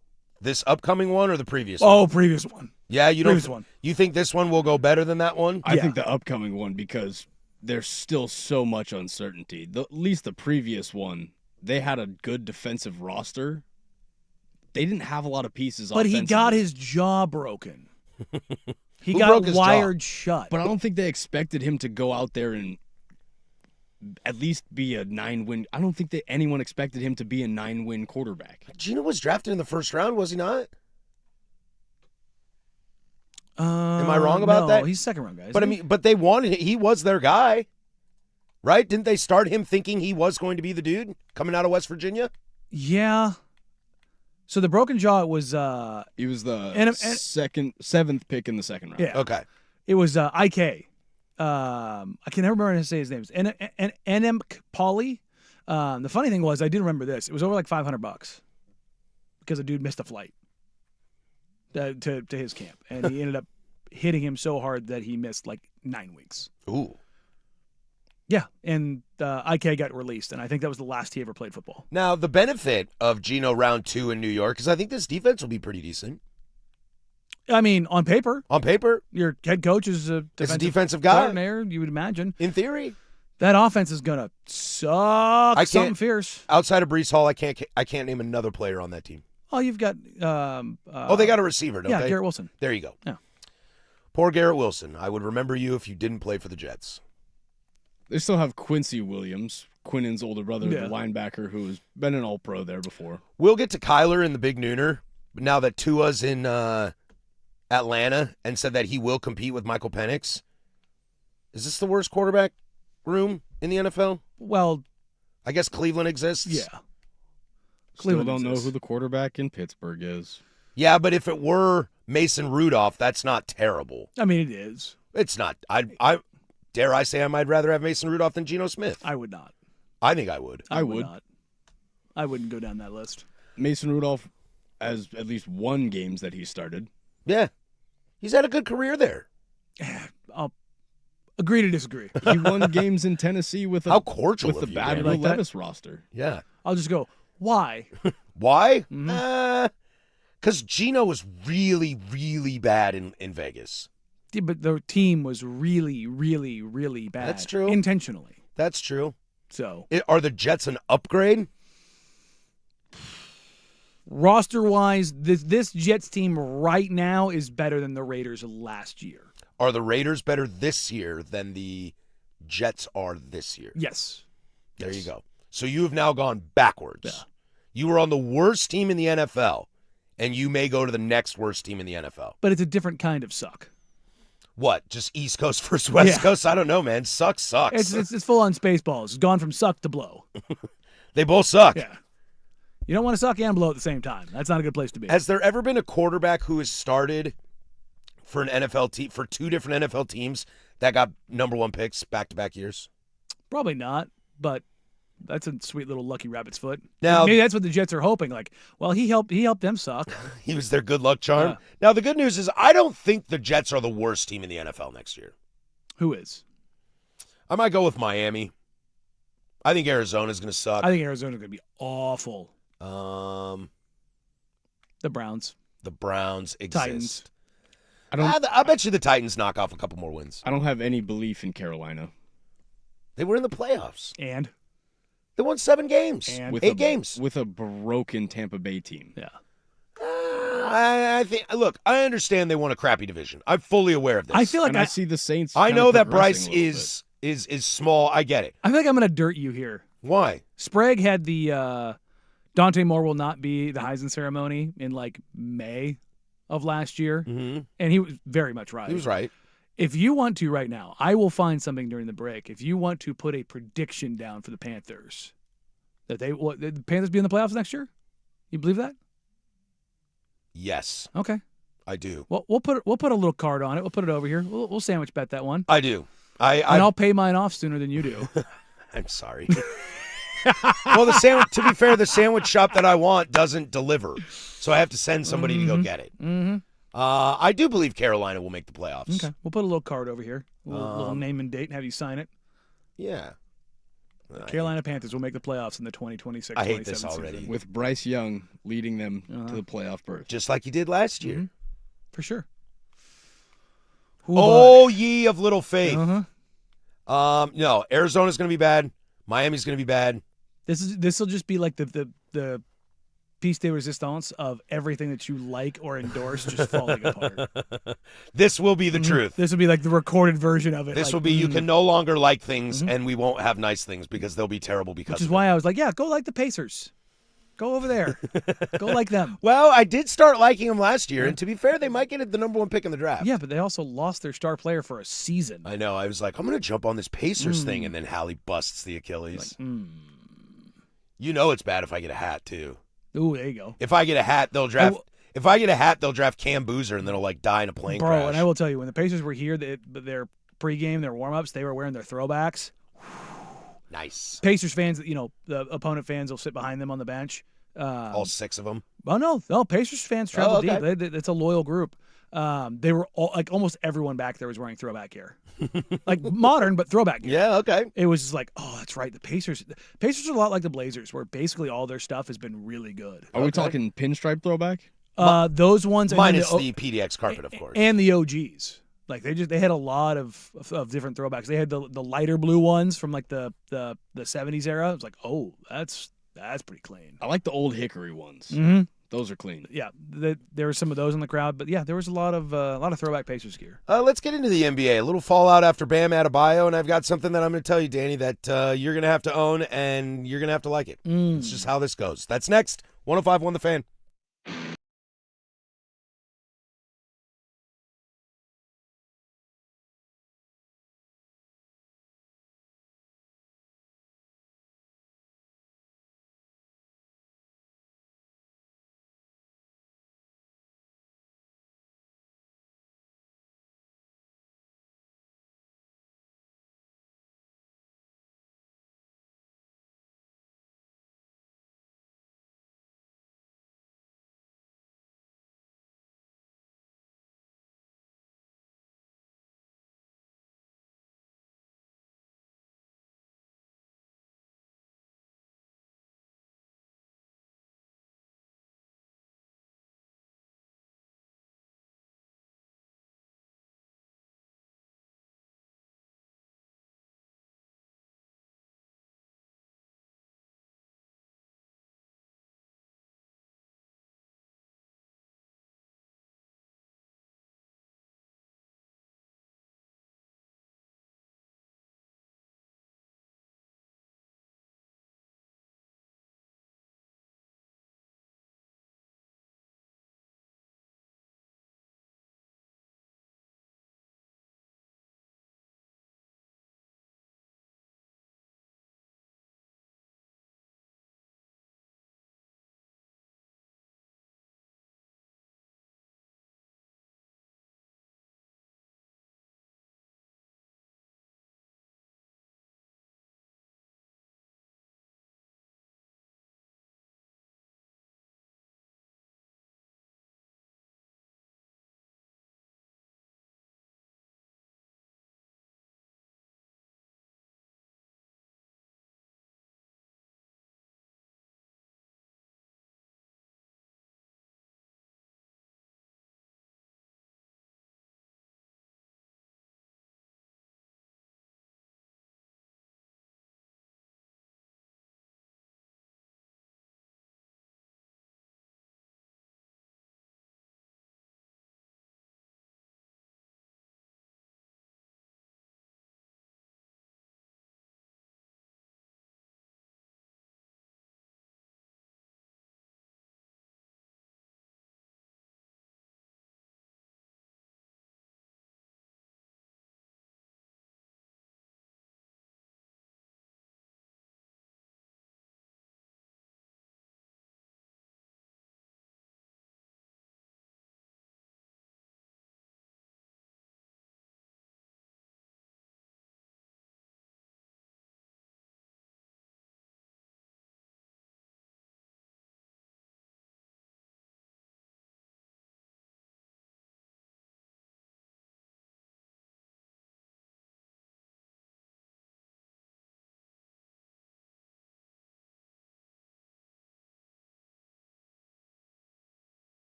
This upcoming one or the previous one?
Oh, previous one.
Yeah, you don't.
previous one.
You think this one will go better than that one?
I
Yeah.
think the upcoming one, because there's still so much uncertainty. At least the previous one, they had a good defensive roster. They didn't have a lot of pieces.
But he got
offensively.
his jaw broken. He
Who
got
broke his jaw?
wired shut.
But I don't think they expected him to go out there and at least be a 9-win. I don't think that anyone expected him to be a 9-win quarterback.
Geno was drafted in the first round, was he not? Am I wrong about
no,
that?
He's second round, guys.
But I mean, but they wanted he was their guy, right? Didn't they start him thinking he was going to be the dude coming out of West Virginia?
yeah. So the broken jaw was
He was the
And-
seventh pick in the second round.
yeah.
Okay.
It was IK. I can never remember how to say his name. Enemk Pauly. The funny thing was, I did remember this. It was over like $500 because a dude missed a flight to his camp, and he ended up hitting him so hard that he missed like 9 weeks.
Ooh.
Yeah, and IK got released, and I think that was the last he ever played football.
Now the benefit of Geno round 2 in New York is I think this defense will be pretty decent
I mean, on paper,
on paper.
your head coach is a
It's a defensive guy
coordinator, you would imagine.
in theory.
That offense is gonna suck
I
something
can't-
fierce.
Outside of Brees Hall, I can't name another player on that team.
Oh, you've got
They got a receiver, don't
yeah,
they?
Garrett Wilson.
There you go.
Yeah.
Poor Garrett Wilson. I would remember you if you didn't play for the Jets.
They still have Quincy Williams, Quinnen's older brother,
Yeah.
the linebacker who's been an All-Pro there before.
We'll get to Kyler in the big nooner, but now that Tua's in Atlanta and said that he will compete with Michael Penix, is this the worst quarterback room in the NFL?
Well,
I guess Cleveland exists.
yeah.
Still
Cleveland
don't know
exists.
who the quarterback in Pittsburgh is.
Yeah, but if it were Mason Rudolph, that's not terrible.
I mean, it is.
It's not. I dare I say I might rather have Mason Rudolph than Geno Smith.
I would not.
I think I would.
I would.
not. I wouldn't go down that list.
Mason Rudolph has at least won games that he started.
Yeah. He's had a good career there.
I'll agree to disagree.
He won games in Tennessee with
How cordial
with the
of you,
bad
man.
Will
Like that?
Levis roster.
Yeah.
I'll just go, why?
Why?
Mm-hmm.
Because Geno was really, really bad in Vegas.
Yeah, but the team was really, really, really bad.
That's true.
Intentionally.
That's true.
So,
Are the Jets an upgrade?
roster-wise, this Jets team right now is better than the Raiders last year.
Are the Raiders better this year than the Jets are this year?
Yes.
There you go. So you have now gone backwards.
Yeah.
You were on the worst team in the NFL, and you may go to the next worst team in the NFL.
But it's a different kind of suck.
What? Just East Coast versus West
Yeah.
Coast? I don't know, man. Sucks.
It's full on Spaceballs. It's gone from suck to blow.
They both suck.
Yeah. You don't want to suck and blow at the same time. That's not a good place to be.
Has there ever been a quarterback who has started for an NFL team for two different NFL teams that got number one picks back-to-back years?
Probably not, but that's a sweet little lucky rabbit's foot.
Now-
maybe that's what the Jets are hoping. Like, well, he helped them suck.
He was their good luck charm.
Yeah.
Now, the good news is I don't think the Jets are the worst team in the NFL next year.
Who is?
I might go with Miami. I think Arizona's going to suck.
I think Arizona's going to be awful.
The
The Browns.
Browns exist.
Titans.
I bet you the Titans knock off a couple more wins.
I don't have any belief in Carolina.
They were in the playoffs.
And?
They won 7 games.
And-
With
8
a,
games.
with a broken Tampa Bay team.
Yeah.
I think. Look, I understand they won a crappy division. I'm fully aware of this.
I feel like
And I see the Saints.
I
kinda
know that
progressing
Bryce
a little
is small. I get it.
I feel like I'm going to dirt you here.
Why?
Sprague had the Dante Moore will not be the Heisman ceremony in like May of last year,
Mm-hmm.
and he was very much right.
He was right.
If you want to right now, I will find something during the break. If you want to put a prediction down for the Panthers, that the Panthers be in the playoffs next year, you believe that?
Yes,
Okay.
I do.
Well, we'll put a little card on it. We'll put it over here. We'll sandwich bet that one,
I do.
and I'll pay mine off sooner than you do.
I'm sorry. Well, the sandwich. To be fair, the sandwich shop that I want doesn't deliver, so I have to send somebody to go get it.
Mm-hmm.
I do believe Carolina will make the playoffs.
Okay. We'll put a little card over here, a little name and date, and have you sign it.
Yeah.
Carolina Panthers will make the playoffs in the 2026-27
I hate this already.
season.
with Bryce Young leading them to the playoff berth.
Just like you did last year.
For sure.
Oh, ye of little faith.
Uh-huh.
No, Arizona's going to be bad. Miami's going to be bad.
This will just be like the piece de resistance of everything that you like or endorse just falling apart.
This will be the truth.
This will be like the recorded version of it.
This
like,
will be you can no longer like things, and we won't have nice things because they'll be terrible because
which is
of
why I was like, yeah, go like the Pacers. Go over there. Go like them.
Well, I did start liking them last year, and to be fair, they might get the number one pick in the draft.
Yeah, but they also lost their star player for a season.
I know. I was like, I'm going to jump on this Pacers thing, and then Hallie busts the Achilles. You know it's bad if I get a hat, too.
Ooh, there you go.
If I get a hat, they'll draft. If I get a hat, they'll draft Cam Boozer, and then he'll like die in a plane
Bro,
crash.
and I will tell you, when the Pacers were here, their pregame, their warm-ups, they were wearing their throwbacks.
Nice.
Pacers fans, the opponent fans will sit behind them on the bench.
All 6 of them.
Oh no, Pacers fans travel
okay.
deep. It's a loyal group. They were all, like almost everyone back there was wearing throwback gear, like modern but throwback gear.
Yeah. Okay.
It was just like, oh, that's right. The Pacers are a lot like the Blazers, where basically all their stuff has been really good.
Are we talking pinstripe throwback?
Those ones, and then
Minus the PDX carpet, of course.
and the OGs. Like they had a lot of different throwbacks. They had the lighter blue ones from like the 70s era. It was like, oh, that's pretty clean.
I like the old hickory ones.
Mm-hmm.
Those are clean.
Yeah, there were some of those in the crowd, but yeah, there was a lot of throwback Pacers gear.
Let's get into the NBA. A little fallout after Bam Adebayo, and I've got something that I'm going to tell you, Danny, that you're going to have to own, and you're going to have to like it. It's just how this goes. That's next. 105.1 The Fan.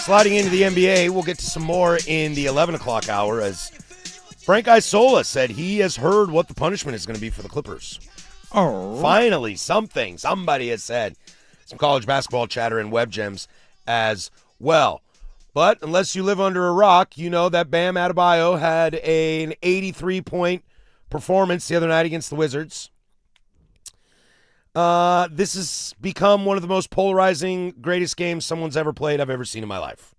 sliding into the NBA. We'll get to some more in the 11 o'clock hour as Frank Isola said he has heard what the punishment is going to be for the Clippers.
Oh.
Finally, somebody has said. Some college basketball chatter and web gems as well. But unless you live under a rock, you know that Bam Adebayo had an 83-point performance the other night against the Wizards. This has become one of the most polarizing, greatest games someone's ever played I've ever seen in my life.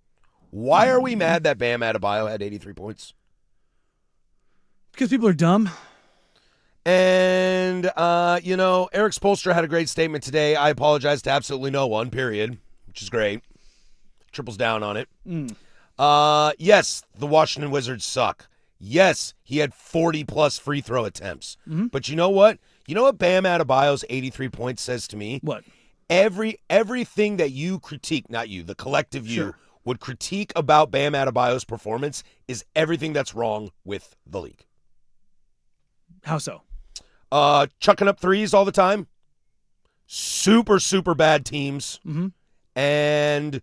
Why are we mad that Bam Adebayo had 83 points?
Because people are dumb.
And, Eric Spoelstra had a great statement today. I apologize to absolutely no one, period, which is great. Triples down on it. Yes, the Washington Wizards suck. Yes, he had 40-plus free throw attempts.
Mm-hmm.
But you know what? You know what Bam Adebayo's 83 points says to me?
What?
Everything that you critique, not you, the collective you,
Sure.
would critique about Bam Adebayo's performance is everything that's wrong with the league.
How so?
Chucking up threes all the time. Super, super bad teams.
Mm-hmm.
And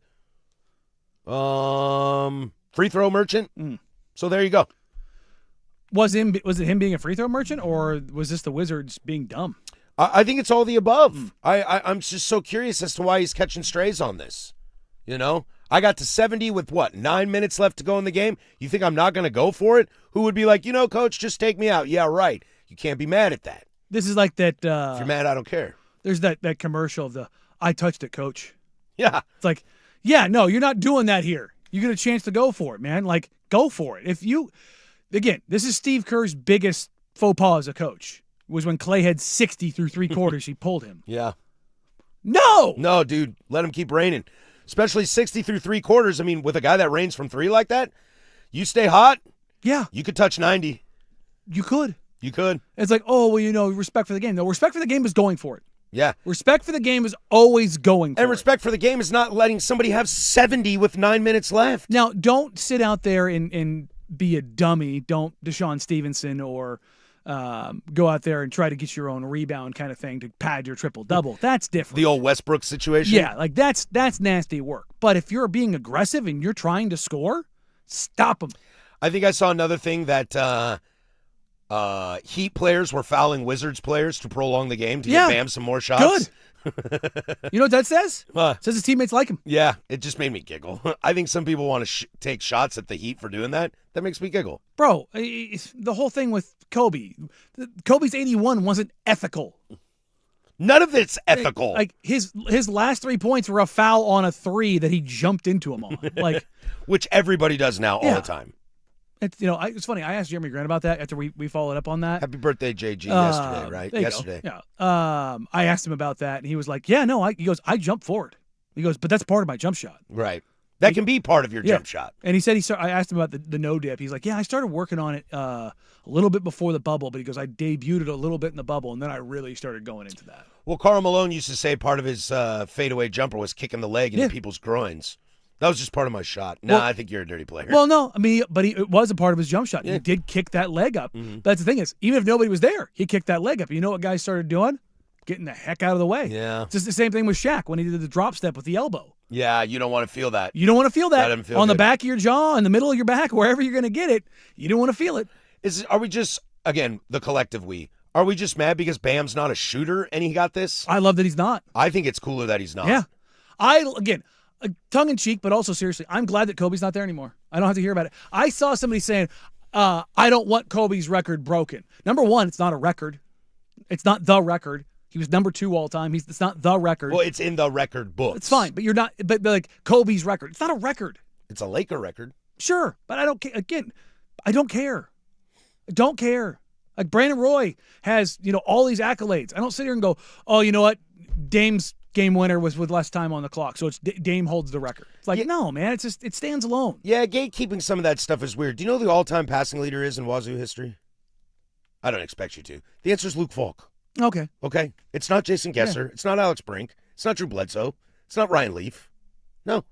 free throw merchant. So there you go.
Was it him being a free throw merchant, or was this the Wizards being dumb?
I think it's all the above. I'm just so curious as to why he's catching strays on this. You know, I got to 70 with 9 minutes left to go in the game. You think I'm not going to go for it? Who would be like, coach, just take me out? Yeah, right. You can't be mad at that.
This is like that.
If you're mad, I don't care.
There's that commercial of the "I touched it, coach."
Yeah.
It's like, yeah, no, you're not doing that here. You get a chance to go for it, man. Like, go for it. Again, this is Steve Kerr's biggest faux pas as a coach. Was when Clay had 60 through three quarters, he pulled him.
Yeah.
No,
dude, let him keep raining. Especially 60 through three quarters. I mean, with a guy that rains from three like that, you stay hot.
Yeah,
You could touch 90.
you could.
You could.
It's like, oh, well, respect for the game. No, respect for the game is going for it.
Yeah.
Respect for the game is always going for
And
it.
respect for the game is not letting somebody have 70 with 9 minutes left.
Now, don't sit out there and be a dummy. Don't Deshaun Stevenson or go out there and try to get your own rebound kind of thing to pad your triple-double. That's different.
The old Westbrook situation?
Yeah, like that's nasty work. But if you're being aggressive and you're trying to score, stop them.
I think I saw another thing that Heat players were fouling Wizards players to prolong the game to
Yeah.
get Bam some more shots.
Good. You know what that says? Says his teammates like him.
Yeah, it just made me giggle. I think some people want to take shots at the Heat for doing that. That makes me giggle.
Bro, the whole thing with Kobe. Kobe's 81 wasn't ethical.
None of it's ethical.
Like his last 3 points were a foul on a three that he jumped into him on. Like,
which everybody does now all
Yeah.
the time.
It's funny. I asked Jeremy Grant about that after we followed up on that.
Happy birthday, JG, yesterday, right?
There you
Yesterday.
go. Yeah. I asked him about that, and he was like, "Yeah, no." He goes, "I jump forward." He goes, "But that's part of my jump shot."
Right. That can be part of your
Yeah.
jump shot.
And he said I asked him about the no dip. He's like, "Yeah, I started working on it a little bit before the bubble," but he goes, "I debuted it a little bit in the bubble, and then I really started going into that."
Well, Karl Malone used to say part of his fadeaway jumper was kicking the leg into
Yeah.
people's groins. That was just part of my shot. Nah,
Well-
I think you're a dirty player.
Well, no, I mean, but it was a part of his jump shot.
Yeah.
He did kick that leg up.
Mhm.
That's the thing is, even if nobody was there, he kicked that leg up. You know what guys started doing? Getting the heck out of the way.
Yeah.
It's just the same thing with Shaq when he did the drop step with the elbow.
Yeah, you don't want to feel that.
You don't want to feel that
That doesn't feel
on the
good.
back of your jaw, in the middle of your back, wherever you're going to get it. You don't want to feel it.
Are we just, again, the collective we, are we just mad because Bam's not a shooter and he got this?
I love that he's not.
I think it's cooler that he's not.
Yeah. Tongue in cheek, but also seriously, I'm glad that Kobe's not there anymore. I don't have to hear about it. I saw somebody saying, I don't want Kobe's record broken. Number one, it's not a record. It's not the record. He was number 2 all time. It's not the record.
Well, it's in the record books.
It's fine, but you're not. But like Kobe's record, it's not a record.
It's a Laker record.
Sure, but I don't. Again, I don't care. I don't care. Like Brandon Roy has, all these accolades. I don't sit here and go, oh, you know what? Dame's game winner was with less time on the clock, so it's Dame holds the record. It's like, no, man. It's just it stands alone.
Yeah, gatekeeping some of that stuff is weird. Do you know who the all-time passing leader is in Wazoo history? I don't expect you to. The answer is Luke Falk.
Okay.
Okay? It's not Jason Gesser. It's not Alex Brink. It's not Drew Bledsoe. It's not Ryan Leaf. No.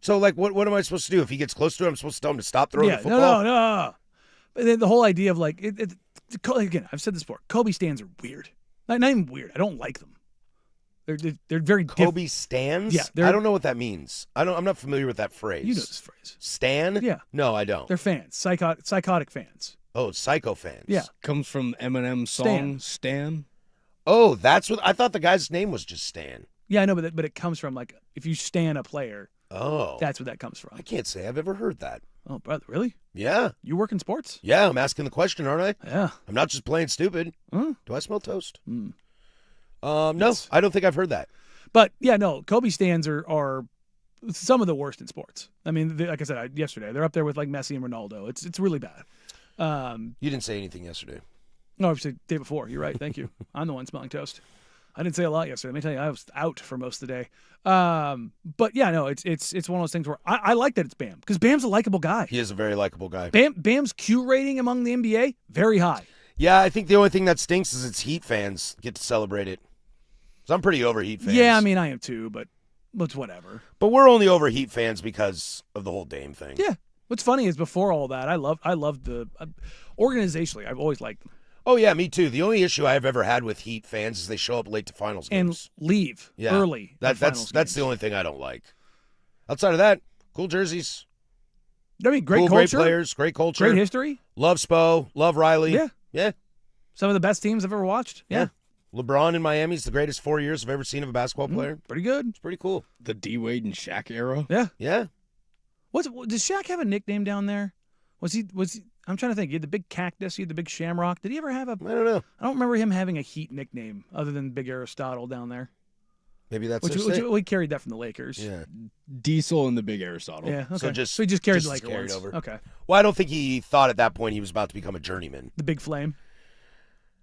So, like, what am I supposed to do? If he gets close to it, I'm supposed to tell him to stop throwing the football?
No. But then the whole idea of like, again, I've said this before. Kobe stands are weird. Not even weird. I don't like them. They're very
Kobe stands?
Yeah,
I don't know what that means. I'm not familiar with that phrase.
You know this phrase.
Stan?
Yeah.
No, I don't.
They're fans, psychotic fans.
Oh, psycho fans.
Yeah.
Comes from Eminem's song Stan.
Oh, that's what I thought the guy's name was just Stan.
Yeah, I know, but it comes from like if you stan a player,
Oh.
that's what that comes from.
I can't say I've ever heard that.
Oh, brother, really?
Yeah.
You work in sports?
Yeah, I'm asking the question, aren't I?
Yeah.
I'm not just playing stupid.
Huh?
Do I smell toast?
Mm.
No, I don't think I've heard that.
But yeah, no, Kobe stands are some of the worst in sports. I mean, like I said yesterday, they're up there with like Messi and Ronaldo. It's really bad.
You didn't say anything yesterday.
No, obviously the day before. You're right. Thank you. I'm the one smelling toast. I didn't say a lot yesterday. Let me tell you, I was out for most of the day. But yeah, no, it's one of those things where I like that it's Bam because Bam's a likable guy.
He is a very likable guy.
Bam's Q rating among the NBA very high.
Yeah, I think the only thing that stinks is its Heat fans get to celebrate it. 'Cause I'm pretty over Heat fans.
Yeah, I mean I am too, but it's whatever.
But we're only over Heat fans because of the whole Dame thing.
Yeah. What's funny is before all that, I loved the organizationally. I've always liked them.
Oh yeah, me too. The only issue I've ever had with Heat fans is they show up late to finals
And
games
leave early.
That's the only thing I don't like. Outside of that, cool jerseys,
I mean, great
cool,
culture,
great players, great culture,
great history.
Love Spo, love Riley.
Yeah.
Yeah.
Some of the best teams I've ever watched. Yeah,
LeBron in Miami's the greatest 4 years I've ever seen of a basketball player.
pretty good.
It's pretty cool.
The D Wade and Shaq era.
Yeah.
Yeah.
Does Shaq have a nickname down there? Was he? I'm trying to think. He had the big cactus. He had the big shamrock. Did he ever have a?
I don't know.
I don't remember him having a Heat nickname other than Big Aristotle down there.
Maybe that's
Which
their thing.
we carried that from the Lakers.
Yeah.
Diesel and the Big Aristotle.
Yeah. Okay.
So
he just carried
just
the Laker
carried
ones.
over.
Okay.
Well, I don't think he thought at that point he was about to become a journeyman.
The Big Flame.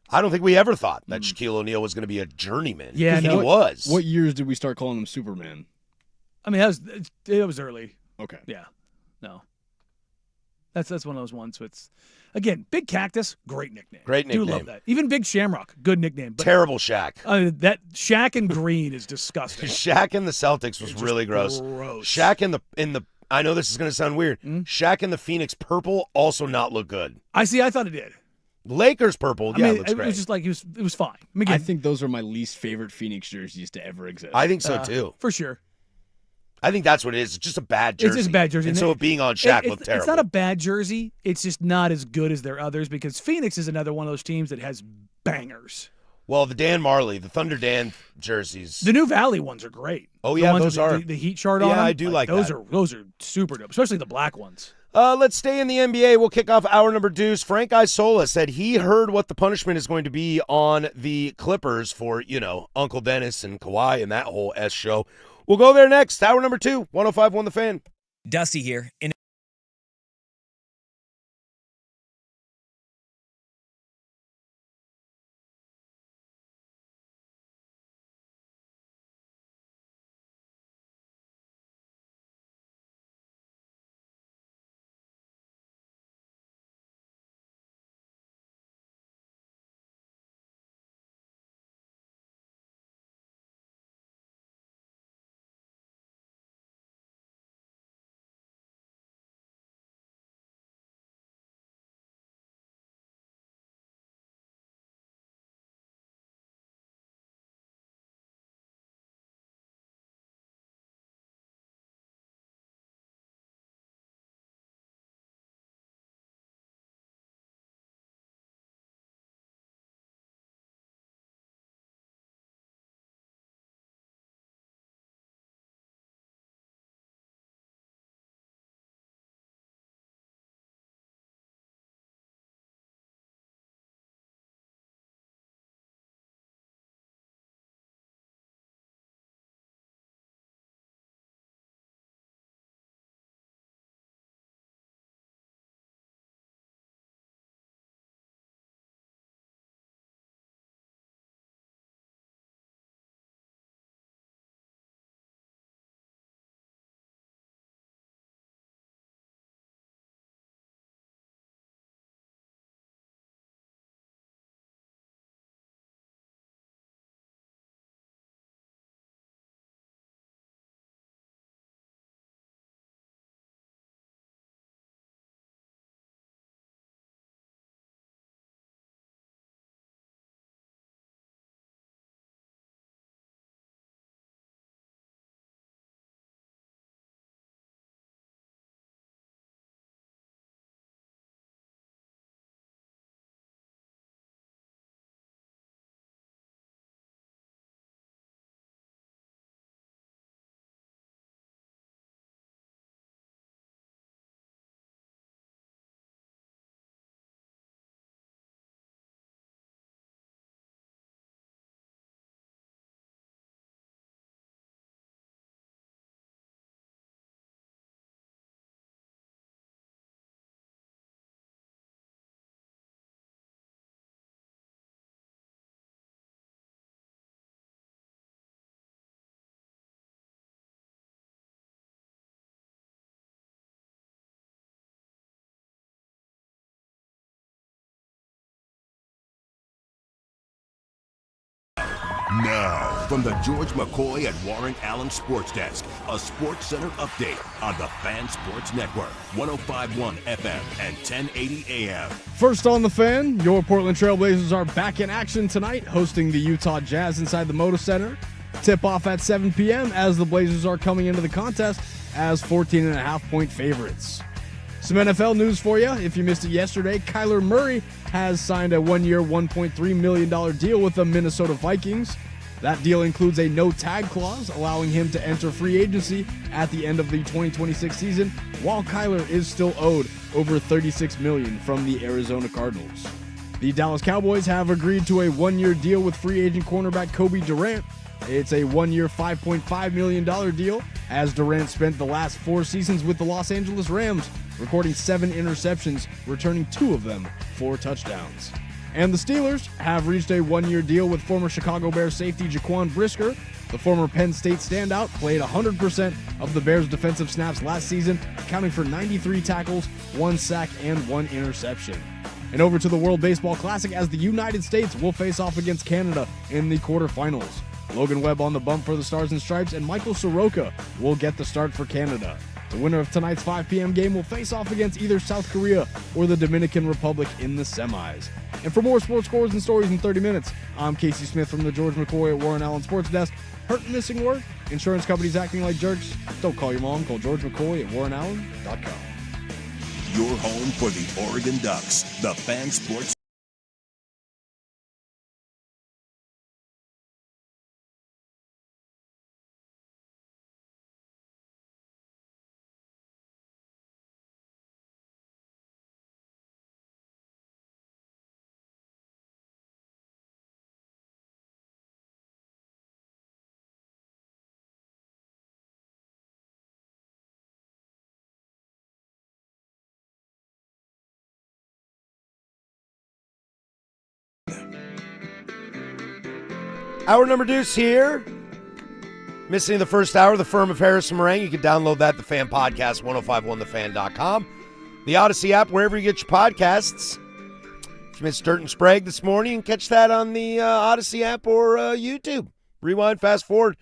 I don't think we ever thought that Shaquille O'Neal was going to be a journeyman.
Yeah,
he
no.
was.
What years did we start calling him Superman?
I mean, it was early.
Okay.
Yeah. No. That's one of those ones. It's again, Big Cactus, great nickname.
Great
Do
nickname.
love that. Even Big Shamrock, good nickname. But
Terrible Shaq.
that Shaq and Green is disgusting.
Shaq in the Celtics was really gross. Shaq in the I know this is going to sound weird. Shaq in the Phoenix purple also not look good.
I thought it did.
Lakers purple,
I
yeah,
mean,
looks
it
great.
was just like it was fine. I, mean,
I
again,
think those are my least favorite Phoenix jerseys to ever exist.
I think so too.
for sure.
I think that's what it is. It's just a bad jersey.
It's just a bad jersey.
And so it being on Shaq looked terrible.
It's not a bad jersey. It's just not as good as their others because Phoenix is another one of those teams that has bangers.
Well, the Dan Marley, the Thunder Dan jerseys.
The New Valley ones are great.
Oh,
The
yeah,
ones
those
with
are.
the Heat chart on
Yeah,
them.
I do like
those
that.
Those are super dope, especially the black ones.
Let's stay in the NBA. We'll kick off hour number 2. Frank Isola said he heard what the punishment is going to be on the Clippers for, Uncle Dennis and Kawhi and that whole S show. We'll go there next. Hour number 2, 105.1 The Fan.
Dusty here.
Now, from the George McCoy and Warren Allen Sports Desk, a Sports Center update on the Fan Sports Network, 105.1 FM and 1080 AM.
First on the Fan, your Portland Trailblazers are back in action tonight, hosting the Utah Jazz inside the Moda Center. Tip-off at 7 p.m. as the Blazers are coming into the contest as 14.5-point favorites. Some NFL news for you. If you missed it yesterday, Kyler Murray has signed a one-year, $1.3 million deal with the Minnesota Vikings. That deal includes a no-tag clause, allowing him to enter free agency at the end of the 2026 season, while Kyler is still owed over $36 million from the Arizona Cardinals. The Dallas Cowboys have agreed to a one-year deal with free agent cornerback Kobe Durant. It's a one-year, $5.5 million deal, as Durant spent the last 4 seasons with the Los Angeles Rams, recording 7 interceptions, returning 2 of them for touchdowns. And the Steelers have reached a one-year deal with former Chicago Bears safety Jaquan Brisker. The former Penn State standout played 100% of the Bears' defensive snaps last season, accounting for 93 tackles, 1 sack, and 1 interception. And over to the World Baseball Classic as the United States will face off against Canada in the quarterfinals. Logan Webb on the bump for the Stars and Stripes, and Michael Soroka will get the start for Canada. The winner of tonight's 5 p.m. game will face off against either South Korea or the Dominican Republic in the semis. And for more sports scores and stories in 30 minutes, I'm Casey Smith from the George McCoy at Warren Allen Sports Desk. Hurt and missing work? Insurance companies acting like jerks? Don't call your mom. Call George McCoy at warrenallen.com.
Your home for the Oregon Ducks, the Fan Sports.
Hour number deuce here. Missing the first hour, the firm of Harrison Meringue. You can download that, the Fan Podcast, 1051thefan.com. The Odyssey app, wherever you get your podcasts. If you missed Dirt and Sprague this morning, you can catch that on the Odyssey app or YouTube. Rewind, fast forward.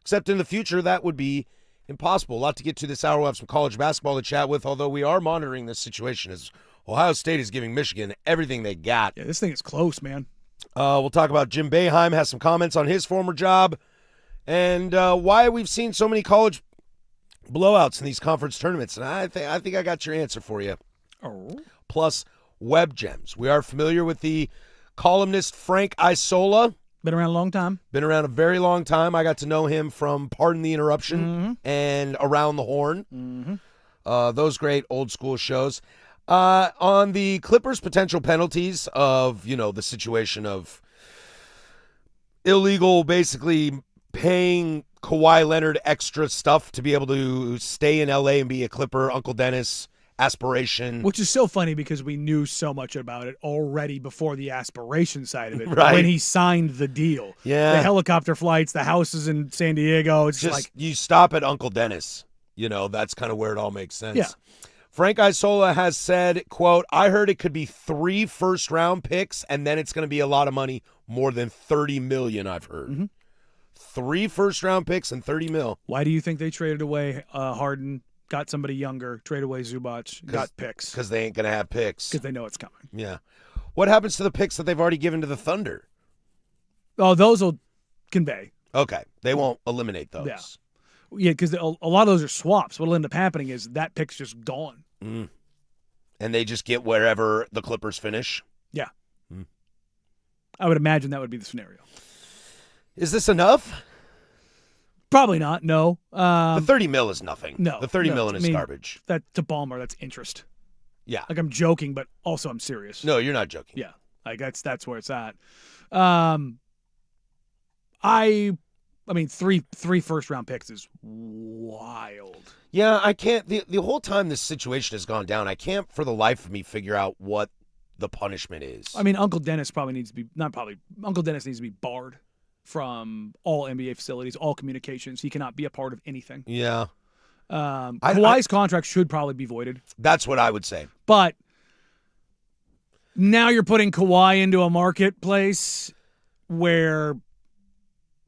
Except in the future, that would be impossible. A lot to get to this hour. We'll have some college basketball to chat with, although we are monitoring this situation as Ohio State is giving Michigan everything they got.
Yeah, this thing is close, man.
We'll talk about Jim Boeheim, has some comments on his former job, and why we've seen so many college blowouts in these conference tournaments. And I think I got your answer for you.
Oh.
Plus, web gems. We are familiar with the columnist Frank Isola.
Been around a long time.
Been around a very long time. I got to know him from Pardon the Interruption and Around the Horn. Those great old school shows. On the Clippers' potential penalties of, the situation of illegal, basically paying Kawhi Leonard extra stuff to be able to stay in L.A. and be a Clipper, Uncle Dennis aspiration.
Which is so funny because we knew so much about it already before the aspiration side of it.
Right.
When he signed the deal.
Yeah.
The helicopter flights, the houses in San Diego. It's
just
like,
you stop at Uncle Dennis. That's kind of where it all makes sense.
Yeah.
Frank Isola has said, quote, I heard it could be 3 first-round picks, and then it's going to be a lot of money, more than $30 million, I've heard. 3 first-round picks and $30 million.
Why do you think they traded away Harden, got somebody younger, traded away Zubac, got picks?
Because they ain't going to have picks.
Because they know it's coming.
Yeah. What happens to the picks that they've already given to the Thunder?
Oh, those will convey.
Okay. They won't eliminate those.
Yeah. Yeah, because a lot of those are swaps. What'll end up happening is that pick's just gone.
And they just get wherever the Clippers finish?
Yeah. I would imagine that would be the scenario.
Is this enough?
Probably not, no.
The $30 million is nothing.
No.
The $30 million is
I mean,
garbage.
That to Ballmer, that's interest.
Yeah.
Like I'm joking, but also I'm serious.
No, you're not joking.
Yeah. Like that's where it's at. I mean, three first-round picks is wild.
Yeah, I can't. The whole time this situation has gone down, I can't for the life of me figure out what the punishment is.
I mean, Uncle Dennis needs to be barred from all NBA facilities, all communications. He cannot be a part of anything.
Yeah.
Kawhi's contract should probably be voided.
That's what I would say.
But now you're putting Kawhi into a marketplace where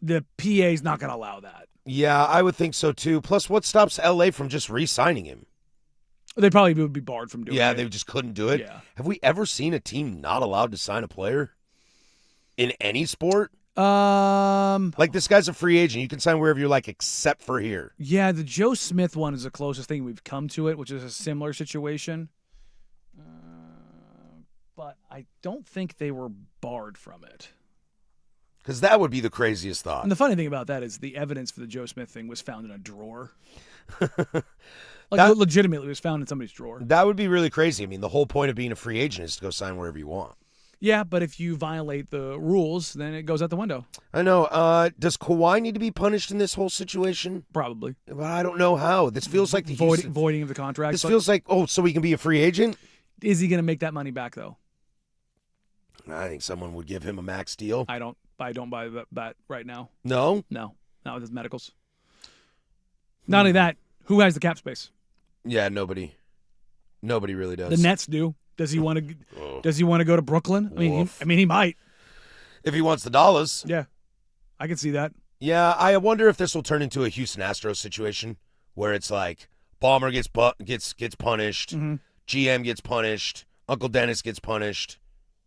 the PA's not going to allow that.
Yeah, I would think so too. Plus, what stops LA from just re-signing him?
They probably would be barred from doing it.
Yeah, they just couldn't do it.
Yeah.
Have we ever seen a team not allowed to sign a player in any sport? Like, this guy's a free agent. You can sign wherever you like, except for here.
Yeah, the Joe Smith one is the closest thing we've come to it, which is a similar situation. But I don't think they were barred from it.
Because that would be the craziest thought.
And the funny thing about that is the evidence for the Joe Smith thing was found in a drawer.
That-
Legitimately was found in somebody's drawer.
That would be really crazy. I mean, the whole point of being a free agent is to go sign wherever you want.
Yeah, but if you violate the rules, then it goes out the window.
I know. Does Kawhi need to be punished in this whole situation?
Probably.
But I don't know how. This feels like the Houston-
Voiding of the contract.
This
but
feels like, so he can be a free agent?
is he going to make that money back, though?
I think someone would give him a max deal.
I don't buy that right now.
No?
No, not with his medicals. Not only that, who has the cap space?
Yeah, nobody. Nobody really does.
The Nets do. Does he want to?
Oh.
Does he want to go to Brooklyn?
Woof.
He might.
If he wants the dollars.
Yeah, I can see that.
Yeah, I wonder if this will turn into a Houston Astros situation where it's like Ballmer gets punished, GM gets punished, Uncle Dennis gets punished,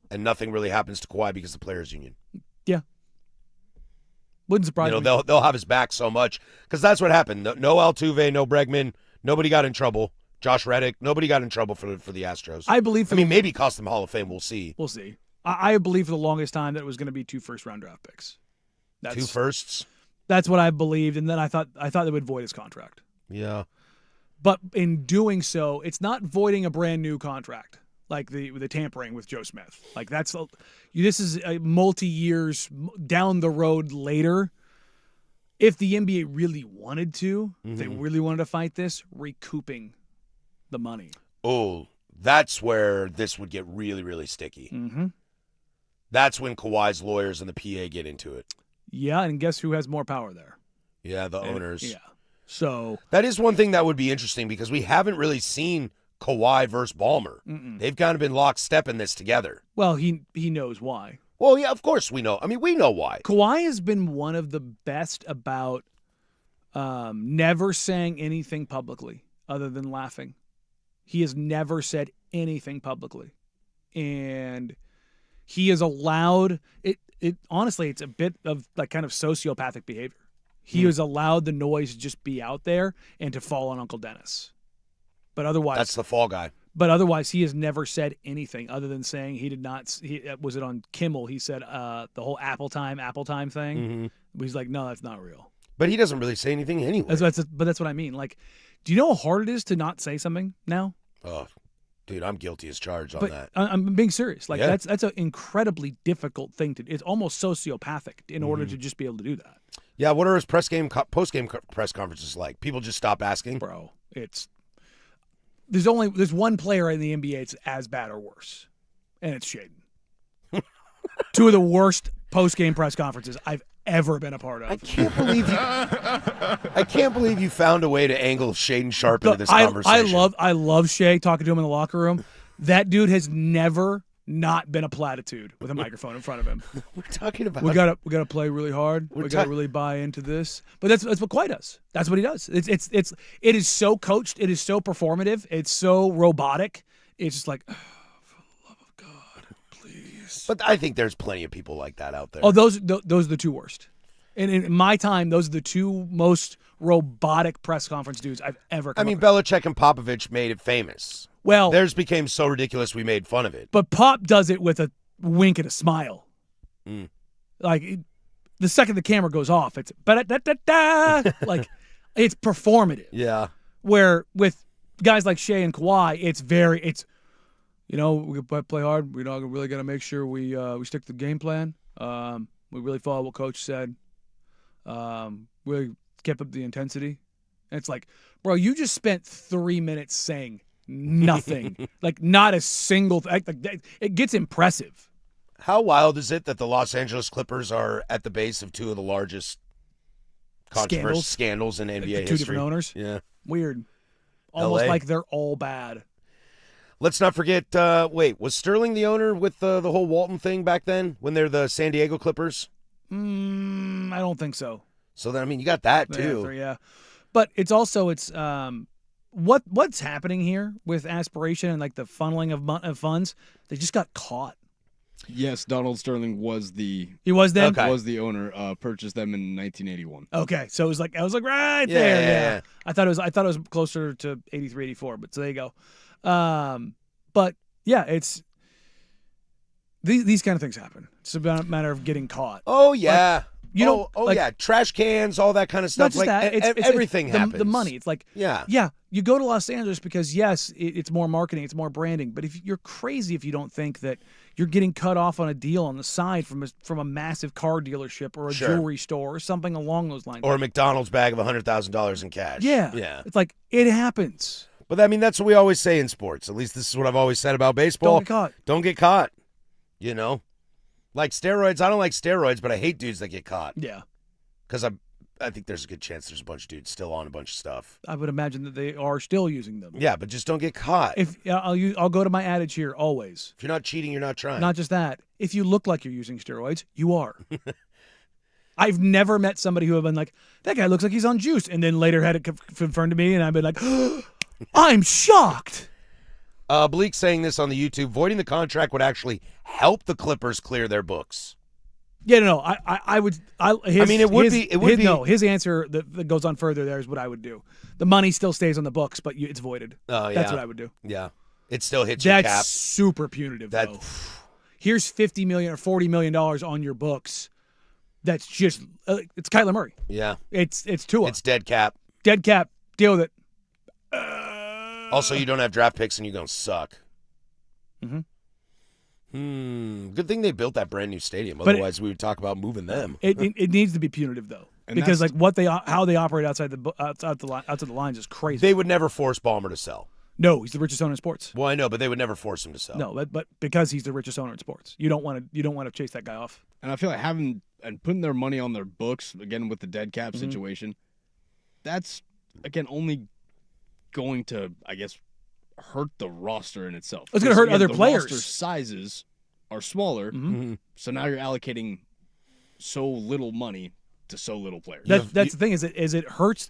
and nothing really happens to Kawhi because the players' union.
Yeah, wouldn't surprise me.
They'll have his back so much because that's what happened. No Altuve, no Bregman, nobody got in trouble. Josh Reddick, nobody got in trouble for the Astros.
I believe.
Maybe cost them Hall of Fame. We'll see.
We'll see. I believe for the longest time that it was going to be 2 first-round draft picks.
2 firsts.
That's what I believed, and then I thought they would void his contract.
Yeah.
But in doing so, it's not voiding a brand new contract like the tampering with Joe Smith. Like this is a multi-years down the road later. If the NBA really wanted to, if they really wanted to fight this, recouping the money.
Oh, that's where this would get really, really sticky.
Mm-hmm.
That's when Kawhi's lawyers and the PA get into it.
Yeah, and guess who has more power there?
Yeah, the owners.
Yeah. So
that is one thing that would be interesting because we haven't really seen Kawhi versus Ballmer. They've kind of been lockstep in this together.
Well, he knows why.
Well, yeah, of course we know. I mean, we know why.
Kawhi has been one of the best about never saying anything publicly other than laughing. He has never said anything publicly. And he is allowed it honestly, it's a bit of like kind of sociopathic behavior. He has allowed the noise to just be out there and to fall on Uncle Dennis. But otherwise,
that's the fall guy.
But otherwise, he has never said anything other than saying he did not. Was it on Kimmel? He said the whole Apple time thing. He's like, no, that's not real.
But he doesn't really say anything anyway.
But that's what I mean. Like, do you know how hard it is to not say something now?
Oh, dude, I'm guilty as charged on that.
I'm being serious. Like,
Yeah.
that's an incredibly difficult thing to. It's almost sociopathic in order to just be able to do that.
Yeah, what are his post-game press conferences like? People just stop asking?
Bro, there's one player in the NBA it's as bad or worse, and it's Shaden. 2 of the worst post-game press conferences I've ever been a part of.
I can't believe you found a way to angle Shaden Sharp into this conversation.
I love Shea, talking to him in the locker room. That dude has never not been a platitude with a microphone in front of him.
We're talking about
we gotta play really hard. We gotta really buy into this. But that's what Kawhi does. That's what he does. It is so coached. It is so performative. It's so robotic. It's just like, oh, for the love of God, please.
But I think there's plenty of people like that out there.
Oh, those are the 2 worst. And in my time, those are the 2 most robotic press conference dudes I've ever come
Belichick and Popovich made it famous.
Well,
theirs became so ridiculous we made fun of it.
But Pop does it with a wink and a smile. Like, the second the camera goes off, it's ba-da-da-da-da. Like, it's performative.
Yeah.
Where with guys like Shea and Kawhi, we play hard. We're not really gonna make sure we stick to the game plan. We really follow what coach said. We kept up the intensity. And it's like, bro, you just spent 3 minutes saying nothing. Like, not a single thing. Like, it gets impressive.
How wild is it that the Los Angeles Clippers are at the base of 2 of the largest controversial scandals in NBA history?
2 different owners?
Yeah.
Weird. Almost
LA.
like they're all bad.
Let's not forget, was Sterling the owner with the whole Walton thing back then when they're the San Diego Clippers?
I don't think so.
So then, I mean, you got that too.
Yeah. But it's what's happening here with aspiration and like the funneling of funds. They just got caught.
Yes, Donald Sterling was the
Okay.
was the owner. Purchased them in 1981.
Okay, so it was like I was like right
Yeah,
there.
yeah.
I thought it was closer to 83, 84, but so there you go. But yeah, it's these kind of things happen. It's about a matter of getting caught.
Oh yeah.
You know, like-
yeah, trash cans, all that kind of stuff.
Not just that, it's
everything
the,
happens.
The money. It's like
Yeah.
you go to Los Angeles because yes, it's more marketing, it's more branding. But if you're crazy if you don't think that you're getting cut off on a deal on the side from a massive car dealership or a
Sure.
jewelry store or something along those lines.
Or a McDonald's bag of $100,000 in cash.
Yeah.
Yeah.
It's like it happens.
But I mean, that's what we always say in sports. At least this is what I've always said about baseball.
Don't get caught.
Don't get caught. You know? Like steroids, I don't like steroids, but I hate dudes that get caught.
Yeah.
Because I think there's a good chance there's a bunch of dudes still on a bunch of stuff.
I would imagine that they are still using them.
Yeah, but just don't get caught.
If I'll go to my adage here always.
If you're not cheating, you're not trying.
Not just that. If you look like you're using steroids, you are. I've never met somebody who have been like, that guy looks like he's on juice, and then later had it confirmed to me, and I've been like, I'm shocked.
Bleak saying this on the YouTube, voiding the contract would actually help the Clippers clear their books.
Yeah, no, I would. His answer that goes on further there is what I would do. The money still stays on the books, but it's voided.
Oh, yeah.
That's what I would do.
Yeah. It still hits your cap.
That's super punitive, though. Here's $50 million or $40 million on your books. That's just it's Kyler Murray.
Yeah.
It's Tua.
It's dead cap.
Dead cap. Deal with it.
Also, you don't have draft picks and you're going to suck.
Mm-hmm.
Good thing they built that brand new stadium.
But
Otherwise, we would talk about moving them.
It needs to be punitive though,
And
because
that's-
like how they operate outside the lines is crazy.
They would never force Ballmer to sell.
No, he's the richest owner in sports.
Well, I know, but they would never force him to sell.
No, but because he's the richest owner in sports, you don't want to chase that guy off.
And I feel like having and putting their money on their books again with the dead cap
Mm-hmm.
situation, that's again only going to, I guess, hurt the roster in itself.
It's gonna hurt
Because,
other
the
players.
Roster sizes are smaller,
Mm-hmm.
so now you're allocating so little money to so little players.
That's the thing is it hurts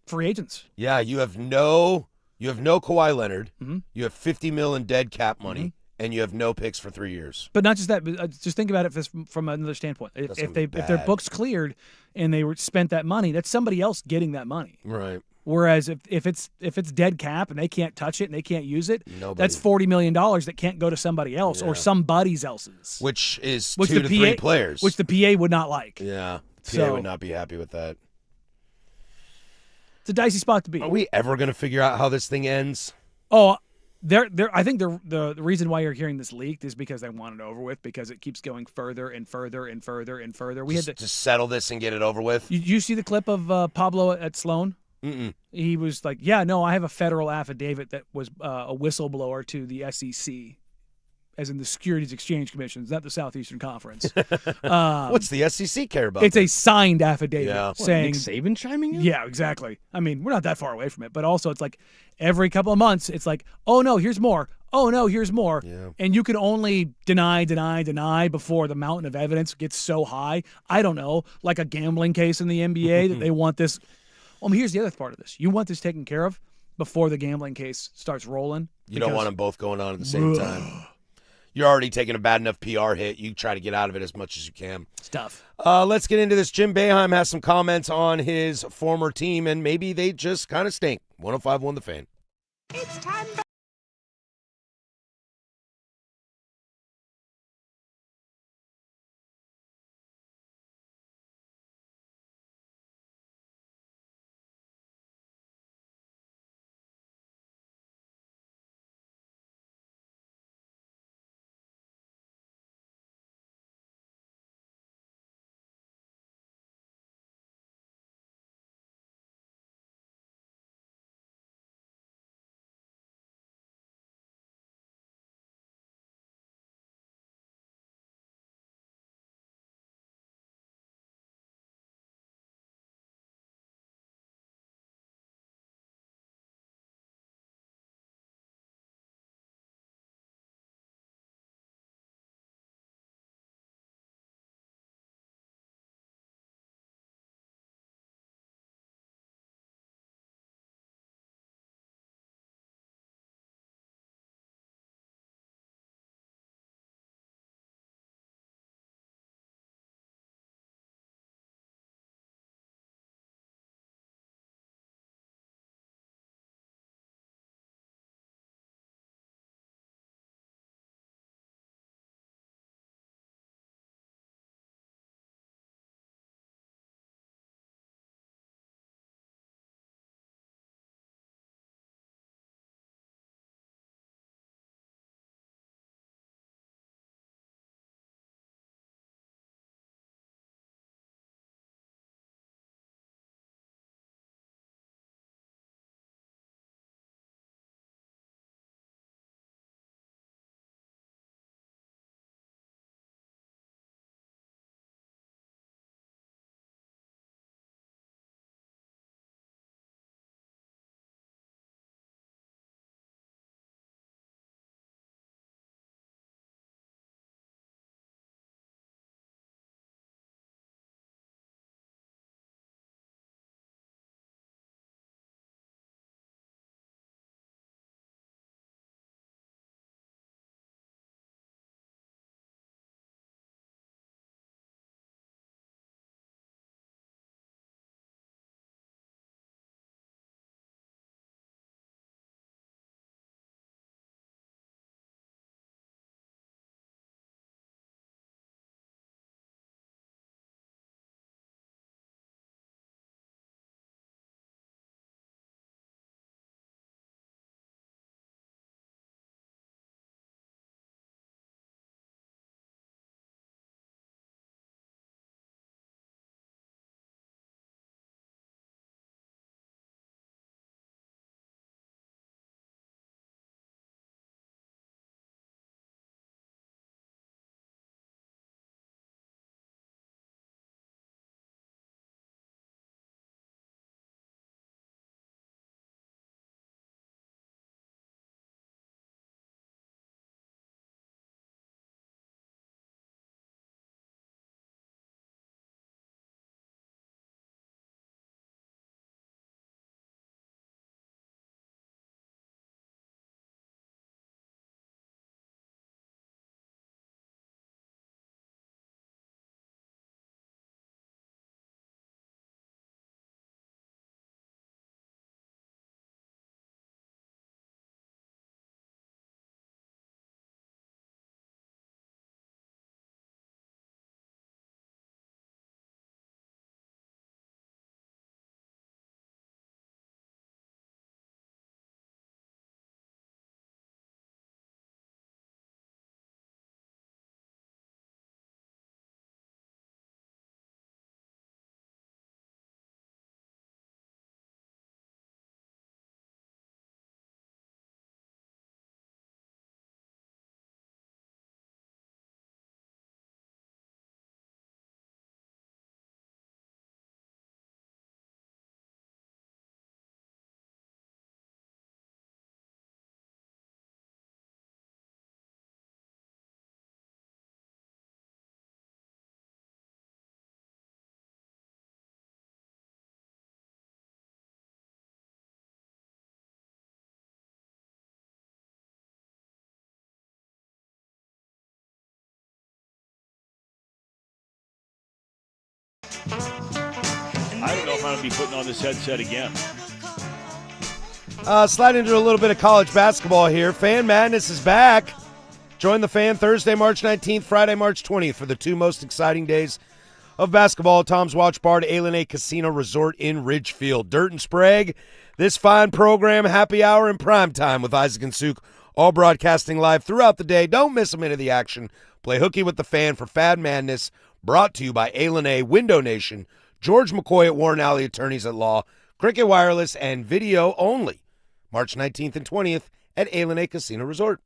free agents.
Yeah, you have no Kawhi Leonard.
Mm-hmm.
You have $50 million in dead cap money, and you have no picks for 3 years.
But not just that, but just think about it from another standpoint.
That's
If
gonna be
their
bad.
books cleared and they spent that money, that's somebody else getting that money.
Right.
Whereas if it's dead cap and they can't touch it and they can't use it,
Nobody.
that's $40 million that can't go to somebody else or somebody's else's.
Which is
Which
2
the
to
PA
3 players.
Which the PA would not like.
Yeah. PA
So-
would not be happy with that.
It's a dicey spot to be.
Are we ever going to figure out how this thing ends?
Oh, I think the reason why you're hearing this leaked is because they want it over with because it keeps going further and further and further and further. We had to.
Just settle this and get it over with?
You see the clip of Pablo at Sloan?
Mm-mm.
He was like, "Yeah, no, I have a federal affidavit that was a whistleblower to the SEC, as in the Securities Exchange Commission, not the Southeastern Conference."
What's the SEC care about?
It's a signed affidavit
Yeah.
What,
saying,
Nick Saban chiming in?
"Yeah, exactly." I mean, we're not that far away from it, but also it's like every couple of months, it's like, "Oh no, here's more. Oh no, here's more,"
Yeah.
and you can only deny before the mountain of evidence gets so high. I don't know, like a gambling case in the NBA that they want this. Well, here's the other part of this. You want this taken care of before the gambling case starts rolling.
You don't want them both going on at the same time. You're already taking a bad enough PR hit. You try to get out of it as much as you can.
Stuff.
Let's get into this. Jim Boeheim has some comments on his former team, and maybe they just kind of stink. 105.1 The Fan.
It's time I don't know if I'm going to be putting on this headset again.
Slide into a little bit of college basketball here. Fan Madness is back. Join the Fan Thursday, March 19th, Friday, March 20th for the two most exciting days of basketball at Tom's Watch Bar at A Casino Resort in Ridgefield. Dirt and Sprague, this fine program, happy hour and prime time with Isaac and Suk, all broadcasting live throughout the day. Don't miss a minute of the action. Play hooky with the Fan for Fan Madness, brought to you by A, Window Nation, George McCoy at Warren Alley Attorneys at Law, Cricket Wireless, and video only. March 19th and 20th at A Casino Resort.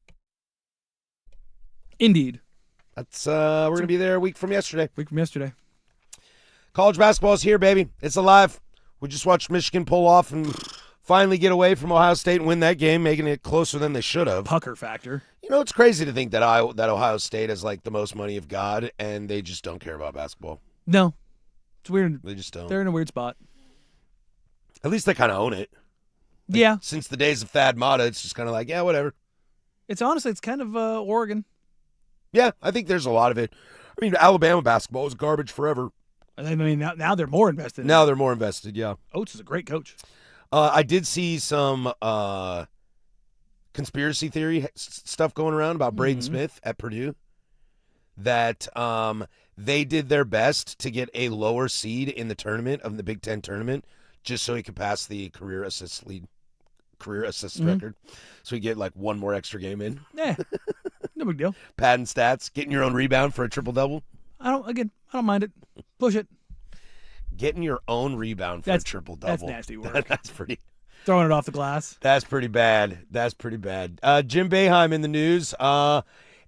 Indeed.
That's we're going to be there a week from yesterday. College basketball is here, baby. It's alive. We just watched Michigan pull off and finally get away from Ohio State and win that game, making it closer than they should have.
Pucker factor.
You know, it's crazy to think that Ohio State has like the most money of God, and they just don't care about basketball.
No. It's weird.
They just don't.
They're in a weird spot.
At least they kind of own it. Like,
yeah.
Since the days of Thad Matta, it's just kind of like, yeah, whatever.
It's kind of Oregon.
Yeah, I think there's a lot of it. I mean, Alabama basketball was garbage forever.
I mean, now they're more invested.
Now they're more invested, yeah.
Oates is a great coach.
I did see some conspiracy theory stuff going around about Braden Smith at Purdue, that they did their best to get a lower seed in the tournament, of the Big Ten tournament, just so he could pass the career assist record. So he get like one more extra game in.
Yeah, no big deal.
Padding stats, getting your own rebound for a triple-double.
I don't mind it. Push it.
Getting your own rebound for a triple-double.
That's nasty work.
That's pretty...
Throwing it off the glass.
That's pretty bad. Jim Boeheim in the news.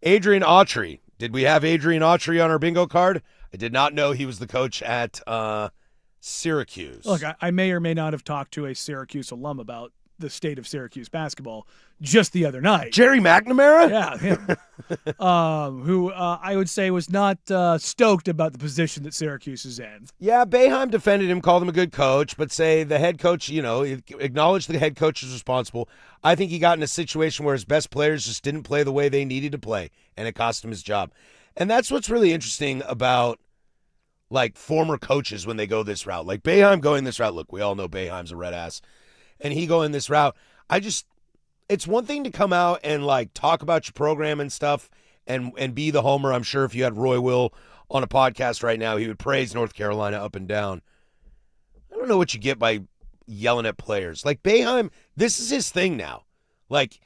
Adrian Autry. Did we have Adrian Autry on our bingo card? I did not know he was the coach at Syracuse.
Look, I may or may not have talked to a Syracuse alum about the state of Syracuse basketball just the other night.
Jerry McNamara?
Yeah, him. Who I would say was not stoked about the position that Syracuse is in.
Yeah, Boeheim defended him, called him a good coach, but say the head coach, acknowledged the head coach is responsible. I think he got in a situation where his best players just didn't play the way they needed to play, and it cost him his job. And that's what's really interesting about like former coaches when they go this route. Like Boeheim going this route. Look, we all know Boeheim's a red ass. And he going this route. It's one thing to come out and like talk about your program and stuff and be the homer. I'm sure if you had Roy Will on a podcast right now, he would praise North Carolina up and down. I don't know what you get by yelling at players. Like Boeheim, this is his thing now. Like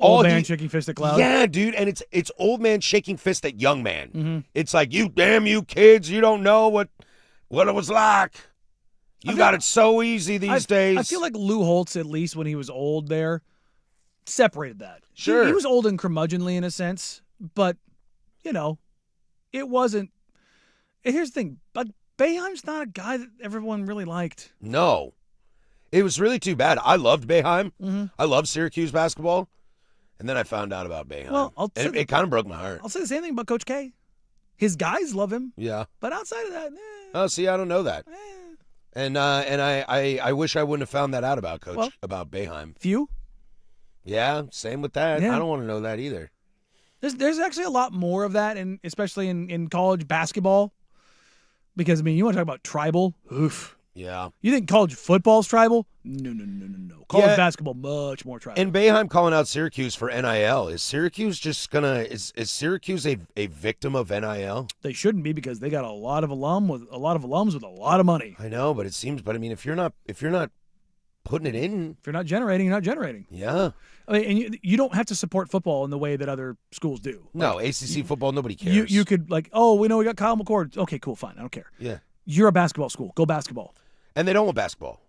old man shaking fist at cloud.
Yeah, dude, and it's old man shaking fist at young man. Mm-hmm. It's like, you kids, you don't know what it was like. You got it so easy these days.
I feel like Lou Holtz, at least when he was old there, separated that.
Sure.
He was old and curmudgeonly in a sense, but, it wasn't. Here's the thing. But Boeheim's not a guy that everyone really liked.
No. It was really too bad. I loved Boeheim.
Mm-hmm.
I loved Syracuse basketball. And then I found out about Boeheim.
Well,
it kind of broke my heart.
I'll say the same thing about Coach K. His guys love him.
Yeah.
But outside of that,
Oh, see, I don't know that. And I wish I wouldn't have found that out about about Boeheim.
Few?
Yeah, same with that.
Yeah.
I don't want to know that either.
There's actually a lot more of that, and especially in college basketball. Because, you want to talk about tribal? Oof.
Yeah.
You think college football's tribal? No. College basketball, much more tribal.
And Boeheim calling out Syracuse for NIL. Is Syracuse just is Syracuse a victim of NIL?
They shouldn't be, because they got a lot of alums with a lot of money.
I know, but it seems. But if you're not putting it in,
if you're not generating, you're not generating.
Yeah.
And you don't have to support football in the way that other schools do.
No, ACC football, nobody cares.
You could we got Kyle McCord. Okay, cool, fine, I don't care.
Yeah.
You're a basketball school. Go basketball.
And they don't want basketball.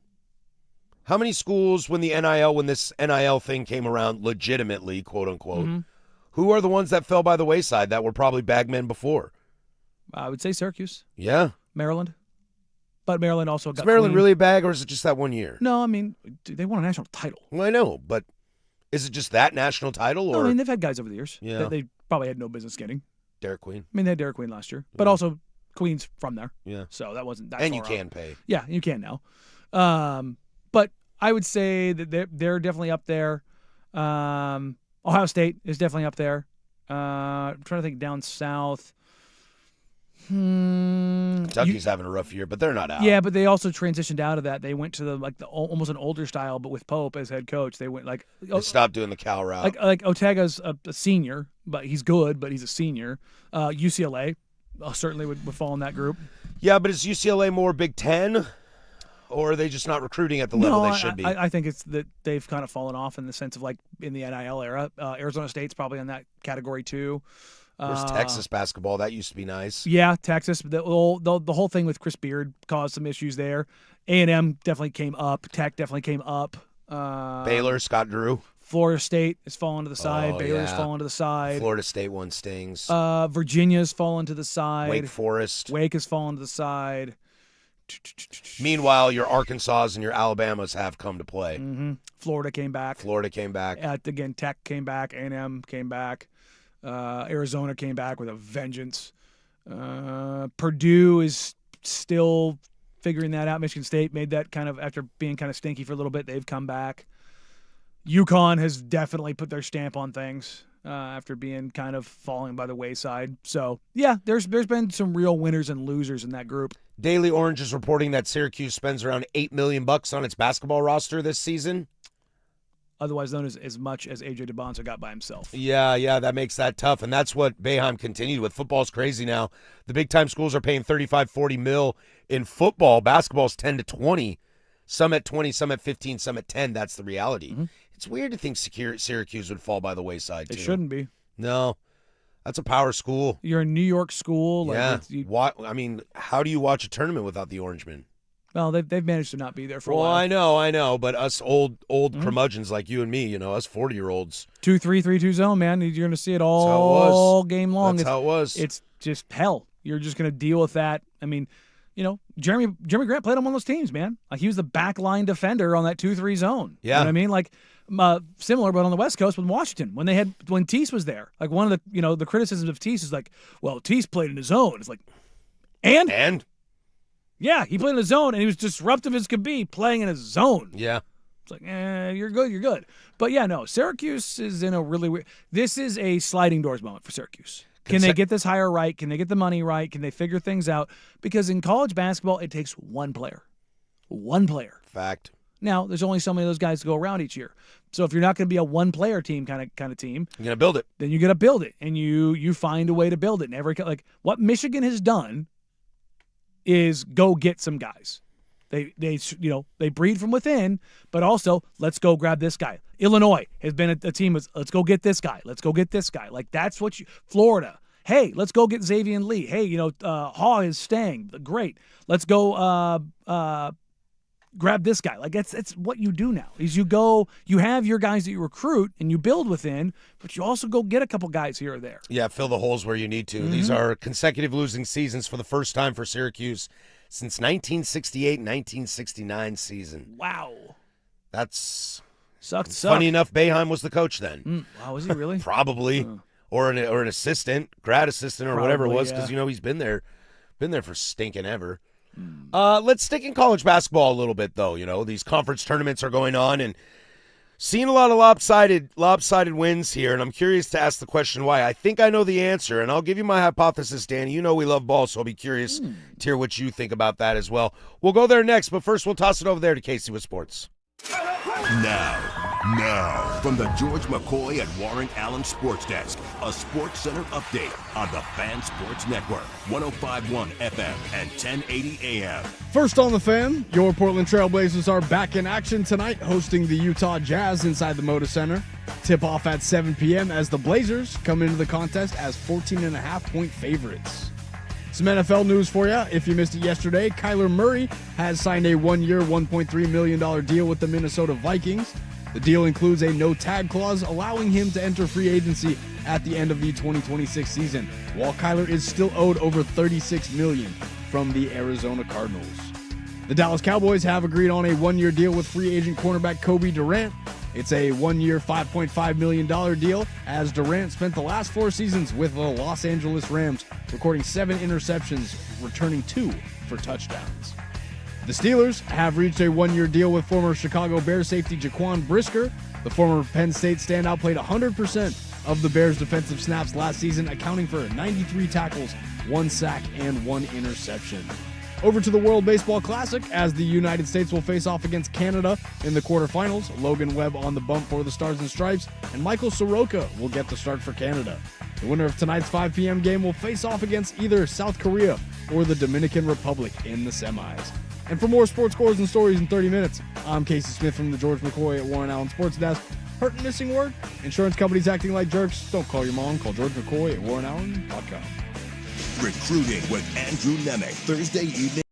How many schools, when this NIL thing came around legitimately, quote unquote, who are the ones that fell by the wayside that were probably bagmen before?
I would say Syracuse.
Yeah.
Maryland. But Maryland also got.
Is Maryland really a bag, or is it just that 1 year?
No, they won a national title.
Well, I know, but is it just that national title? Or?
No, they've had guys over the years
Yeah.
that they probably had no business getting.
Derek Queen.
They had Derek Queen last year, but also Queen's from there.
Yeah.
So that wasn't that.
And
far
you can
out.
pay.
Yeah, you can now. But I would say that they're definitely up there. Ohio State is definitely up there. I'm trying to think down south.
Kentucky's having a rough year, but they're not out.
Yeah, but they also transitioned out of that. They went to the almost an older style, but with Pope as head coach. They went
They stopped doing the Cal route.
like Ortega's a senior, but he's good, but he's a senior. UCLA certainly would fall in that group.
Yeah, but is UCLA more Big Ten, or are they just not recruiting at the level they should be?
I think it's that they've kind of fallen off in the sense of like in the NIL era. Arizona State's probably in that category too.
Where's Texas basketball? That used to be nice.
Yeah, Texas. The whole thing with Chris Beard caused some issues there. A&M definitely came up. Tech definitely came up.
Baylor, Scott Drew.
Florida State has fallen to the side.
Oh,
Baylor's
yeah.
fallen to the side.
Florida State one stings.
Virginia's fallen to the side.
Wake Forest.
Wake has fallen to the side.
Meanwhile, your Arkansas and your Alabamas have come to play.
Mm-hmm. Florida came back.
Florida came back.
Again, Tech came back. A&M came back. Arizona came back with a vengeance. Purdue is still figuring that out. Michigan State made that kind of, after being kind of stinky for a little bit, they've come back. UConn has definitely put their stamp on things after being kind of falling by the wayside. So, yeah, there's been some real winners and losers in that group.
Daily Orange is reporting that Syracuse spends around $8 million on its basketball roster this season.
Otherwise known as much as A.J. DeBonza got by himself.
Yeah, that makes that tough, and that's what Boeheim continued with. Football's crazy now. The big-time schools are paying $35-40 mil in football. Basketball's 10 to 20. Some at 20, some at 15, some at 10. That's the reality. Mm-hmm. It's weird to think Syracuse would fall by the wayside, too.
It shouldn't be.
No. That's a power school.
You're a New York school.
Like yeah. I mean, how do you watch a tournament without the Orangemen?
Well, they've managed to not be there for a while.
Well, I know, but us old curmudgeons like you and me, us 40-year-olds. 2-3-3-2
zone, man. You're going to see it all game long.
That's how it was.
It's just hell. You're just going to deal with that. I mean, Jeremy Grant played on one of those teams, man. Like he was the backline defender on that 2-3 zone.
Yeah.
You know what I mean? Like similar, but on the West Coast with Washington when Tease was there. Like one of the the criticisms of Tease is like, well, Tease played in his zone. It's like, and. Yeah, he played in his zone, and he was disruptive as could be playing in his zone.
Yeah.
It's like, you're good. But, yeah, no, Syracuse is in a really weird – this is a sliding doors moment for Syracuse. Can they get this hire right? Can they get the money right? Can they figure things out? Because in college basketball, it takes one player. One player.
Fact.
Now, there's only so many of those guys to go around each year. So if you're not going to be a one-player team kind of team –
you're going to build it.
Then you got to build it, and you find a way to build it. And like what Michigan has done – is go get some guys. They breed from within, but also let's go grab this guy. Illinois has been a team of let's go get this guy. Let's go get this guy. Like that's what Florida. Hey, let's go get Xavier Lee. Hey, Haw is staying. Great. Let's go grab this guy. Like it's what you do now. Is you have your guys that you recruit and you build within, but you also go get a couple guys here or there.
Yeah, fill the holes where you need to. Mm-hmm. These are consecutive losing seasons for the first time for Syracuse since 1968-1969 season.
Wow.
That's
sucked.
Funny enough, Boeheim was the coach then.
Wow, was he really?
Probably. Or an assistant, grad assistant or whatever it was, because he's been there for stinking ever. Let's stick in college basketball a little bit, though. These conference tournaments are going on, and seeing a lot of lopsided wins here, and I'm curious to ask the question why. I think I know the answer, and I'll give you my hypothesis, Danny. We love ball, so I'll be curious to hear what you think about that as well. We'll go there next, but first we'll toss it over there to Casey with sports.
Now, from the George McCoy and Warren Allen Sports Desk, a Sports Center update on the Fan Sports Network, 105.1 FM and 1080 AM.
First on the Fan, your Portland Trailblazers are back in action tonight, hosting the Utah Jazz inside the Moda Center. Tip-off at 7 p.m. as the Blazers come into the contest as 14.5-point favorites. Some NFL news for you. If you missed it yesterday, Kyler Murray has signed a one-year, $1.3 million deal with the Minnesota Vikings. The deal includes a no-tag clause, allowing him to enter free agency at the end of the 2026 season, while Kyler is still owed over $36 million from the Arizona Cardinals. The Dallas Cowboys have agreed on a one-year deal with free agent cornerback Kobe Durant. It's a one-year, $5.5 million deal, as Durant spent the last 4 seasons with the Los Angeles Rams, recording 7 interceptions, returning 2 for touchdowns. The Steelers have reached a one-year deal with former Chicago Bears safety Jaquan Brisker. The former Penn State standout played 100% of the Bears' defensive snaps last season, accounting for 93 tackles, 1 sack, and 1 interception. Over to the World Baseball Classic, as the United States will face off against Canada in the quarterfinals. Logan Webb on the bump for the Stars and Stripes, and Michael Soroka will get the start for Canada. The winner of tonight's 5 p.m. game will face off against either South Korea or the Dominican Republic in the semis. And for more sports scores and stories in 30 minutes, I'm Casey Smith from the George McCoy at Warren Allen Sports Desk. Hurt and missing word? Insurance companies acting like jerks? Don't call your mom. Call George McCoy at WarrenAllen.com.
Recruiting with Andrew Nemec, Thursday evening.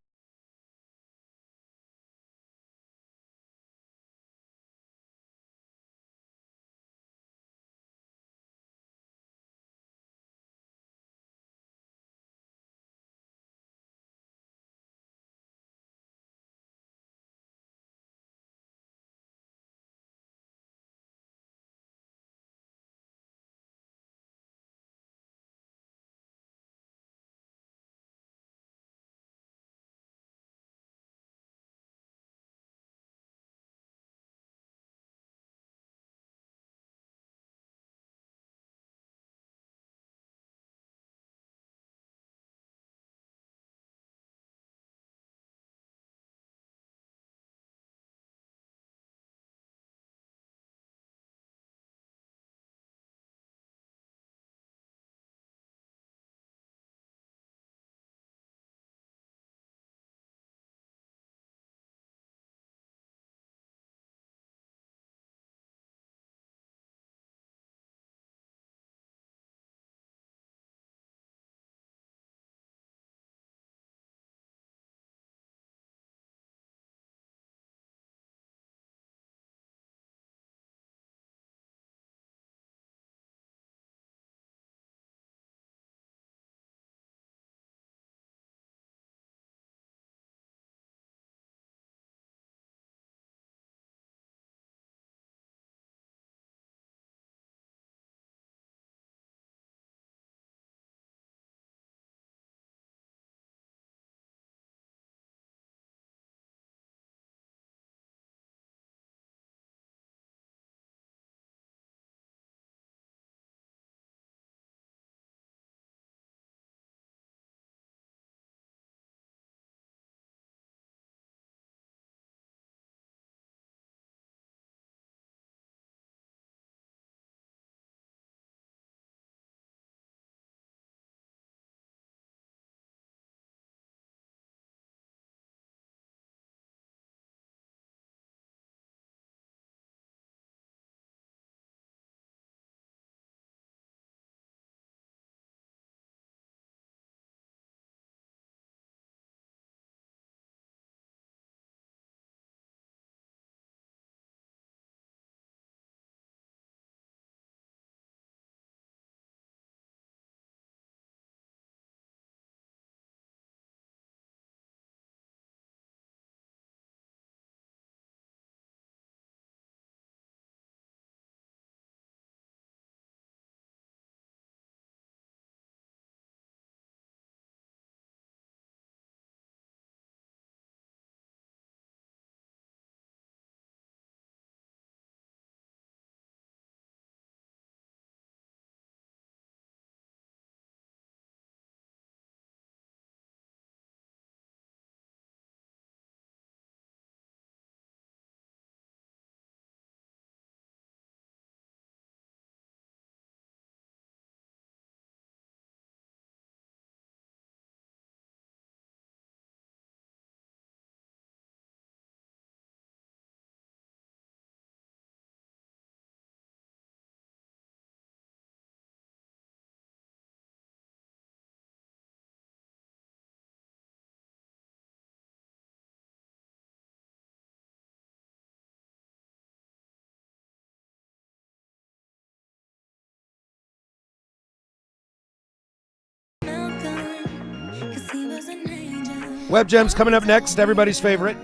Web Gems coming up next, everybody's favorite.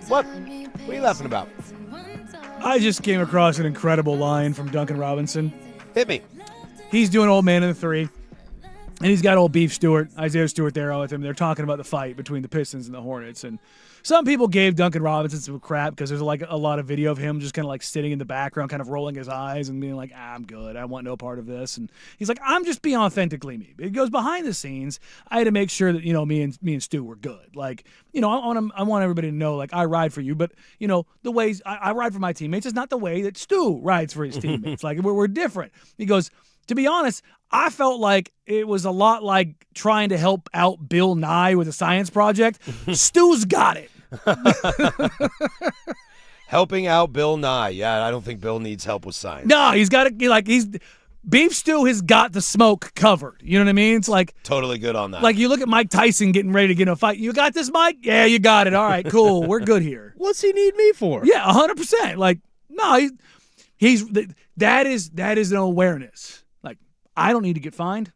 What? What are you laughing about?
I just came across an incredible line from Duncan Robinson.
Hit me.
He's doing Old Man in the 3. And he's got old Beef Stewart, Isaiah Stewart there with him. They're talking about the fight between the Pistons and the Hornets. And some people gave Duncan Robinson some crap because there's like a lot of video of him just kind of like sitting in the background, kind of rolling his eyes and being like, I'm good. I want no part of this. And he's like, I'm just being authentically me. But it goes behind the scenes. I had to make sure that, me and Stu were good. Like, I want everybody to know, like, I ride for you. But, the ways I ride for my teammates is not the way that Stu rides for his teammates. Like, we're different. He goes, to be honest, I felt like it was a lot like trying to help out Bill Nye with a science project. Stu's got it.
Helping out Bill Nye. Yeah, I don't think Bill needs help with science.
No, he's got it. Beef Stew has got the smoke covered. You know what I mean? It's like
totally good on that.
Like you look at Mike Tyson getting ready to get in a fight. You got this, Mike? Yeah, you got it. All right, cool. We're good here.
What's he need me for?
Yeah, 100%. Like, no, that is an awareness. Like, I don't need to get fined.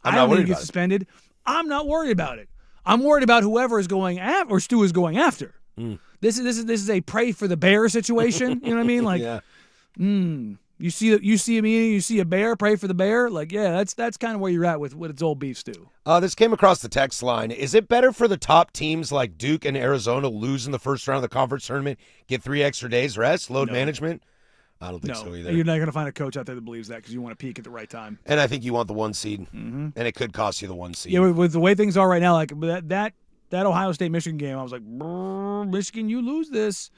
I don't need to get suspended. I'm not worried about it. I'm worried about whoever is going after, or Stu is going after. This is a pray for the bear situation. You know what I mean? Like,
yeah.
You see a meeting, you see a bear, pray for the bear. Like, yeah, that's kind of where you're at with its old Beef Stew.
This came across the text line. Is it better for the top teams like Duke and Arizona lose in the first round of the conference tournament, get 3 extra days rest, load management? I don't think so either.
You're not going to find a coach out there that believes that because you want to peak at the right time.
And I think you want the 1 seed, and it could cost you the 1 seed.
Yeah, with the way things are right now, like that Ohio State-Michigan game, I was like, Michigan, you lose this,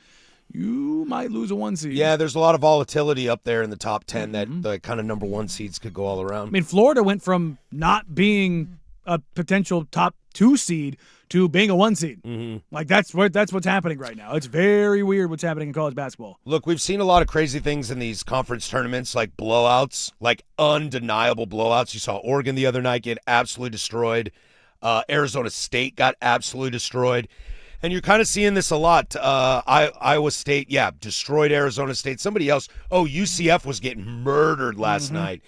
you might lose a 1 seed.
Yeah, there's a lot of volatility up there in the top 10 that the kind of number 1 seeds could go all around.
I mean, Florida went from not being a potential top 2 seed to being a 1 seed. Like that's what's happening right now. It's very weird what's happening in college basketball.
Look, we've seen a lot of crazy things in these conference tournaments, like blowouts, like undeniable blowouts. You saw Oregon the other night get absolutely destroyed. Arizona State got absolutely destroyed. And you're kind of seeing this a lot. Iowa State, destroyed Arizona State. Somebody else, UCF was getting murdered last night.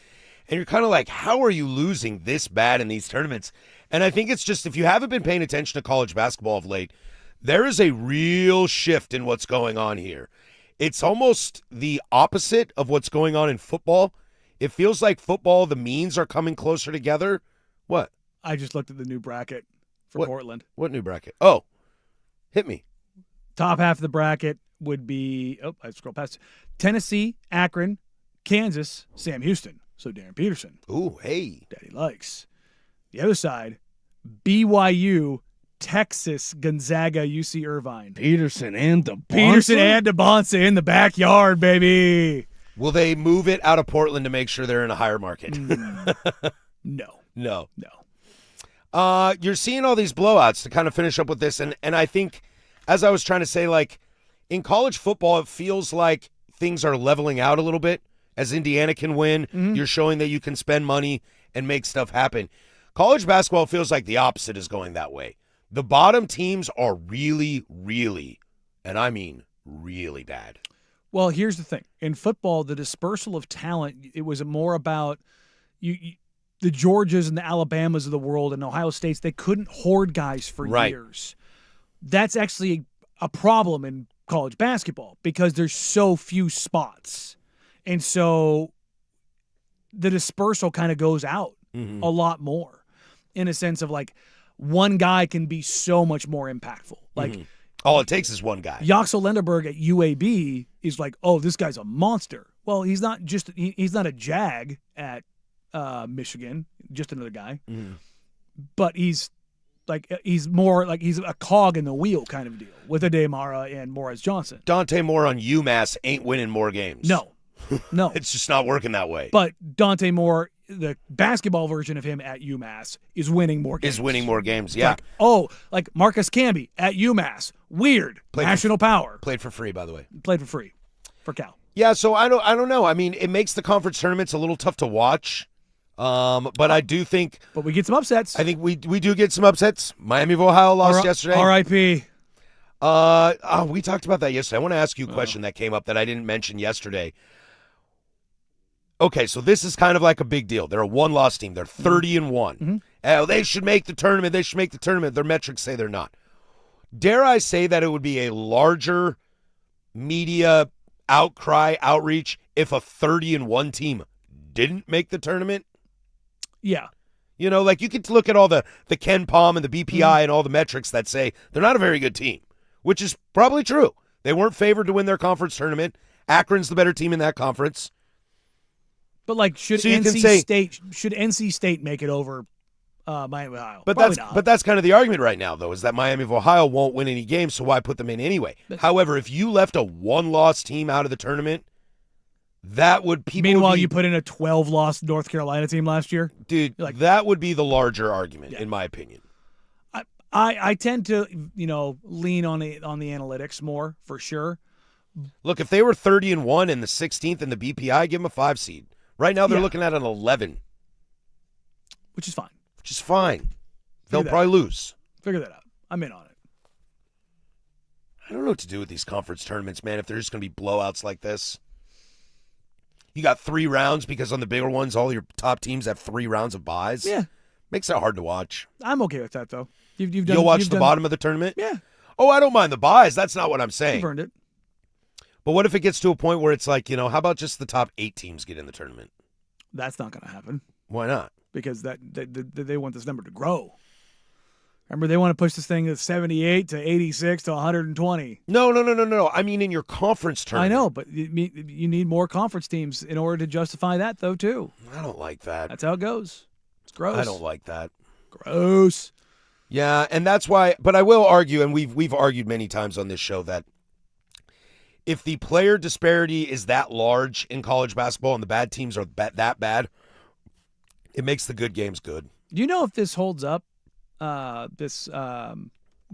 And you're kind of like, how are you losing this bad in these tournaments? And I think it's just, if you haven't been paying attention to college basketball of late, there is a real shift in what's going on here. It's almost the opposite of what's going on in football. It feels like football, the means are coming closer together. What?
I just looked at the new bracket for Portland.
What new bracket? Oh, hit me.
Top half of the bracket would be, I scrolled past, Tennessee, Akron, Kansas, Sam Houston. So Darren Peterson.
Ooh, hey.
Daddy likes. The other side, BYU, Texas, Gonzaga, UC Irvine.
Peterson and DeBonsa
in the backyard, baby.
Will they move it out of Portland to make sure they're in a higher market?
No.
You're seeing all these blowouts to kind of finish up with this. And I think, as I was trying to say, like, in college football, it feels like things are leveling out a little bit. As Indiana can win, you're showing that you can spend money and make stuff happen. College basketball feels like the opposite is going that way. The bottom teams are really, really, and I mean really bad.
Well, here's the thing. In football, the dispersal of talent, it was more about the Georgias and the Alabamas of the world and Ohio States. They couldn't hoard guys for years. That's actually a problem in college basketball because there's so few spots. And so the dispersal kind of goes out a lot more in a sense of like one guy can be so much more impactful. Like
all it takes is one guy.
Yaxel Lenderberg at UAB is like, oh, this guy's a monster. Well, he's not a jag at Michigan, just another guy. But he's more like he's a cog in the wheel kind of deal with Ade Mara and Morris Johnson.
Dante Moore on UMass ain't winning more games.
No.
It's just not working that way.
But Dante Moore, the basketball version of him at UMass, is winning more games.
Yeah.
Like Marcus Camby at UMass. Weird. National power.
Played for free, by the way.
Played for free for Cal.
Yeah, so I don't know. I mean, it makes the conference tournaments a little tough to watch. But I do think.
But we get some upsets.
I think we do get some upsets. Miami of Ohio lost yesterday.
R.I.P.
We talked about that yesterday. I want to ask you a question that came up that I didn't mention yesterday. Okay, so this is kind of like a big deal. They're a one-loss team. They're 30-1. They should make the tournament. Their metrics say they're not. Dare I say that it would be a larger media outcry, outreach if a 30-1 team didn't make the tournament?
Yeah.
You know, like you could look at all the Ken Palm and the BPI and all the metrics that say they're not a very good team, which is probably true. They weren't favored to win their conference tournament. Akron's the better team in that conference.
But like, should
So you can
NC State make it over Miami of Ohio?
But
Probably not.
that's kind of the argument right now, though, is that Miami of Ohio won't win any games, so why put them in anyway? However, if you left a one-loss team out of the tournament, that would
Meanwhile, you put in a 12-loss North Carolina team last year,
dude. That would be the larger argument, in my opinion.
I tend to lean on the analytics more for sure.
Look, if they were 30-1 and the 16th in the BPI, give them a 5 seed. Right now, they're looking at an 11,
which is fine.
They'll probably lose.
Figure that out. I'm in on it.
I don't know what to do with these conference tournaments, man. If they're just going to be blowouts like this. You got 3 rounds because on the bigger ones, all your top teams have 3 rounds of buys.
Yeah.
Makes it hard to watch.
I'm okay with that, though.
You'll watch the bottom of the tournament?
Yeah.
Oh, I don't mind the buys. That's not what I'm saying.
You've earned it.
But what if it gets to a point where it's like, how about just the top 8 teams get in the tournament?
That's not going to happen.
Why not?
Because they want this number to grow. Remember, they want to push this thing to 78 to 86 to 120.
No. I mean, in your conference tournament.
I know, but you need more conference teams in order to justify that, though, too.
I don't like that.
That's how it goes. It's gross.
I don't like that.
Gross.
Yeah, and that's why. But I will argue, and we've argued many times on this show that if the player disparity is that large in college basketball and the bad teams are that bad, it makes the good games good.
Do you know if this holds up? This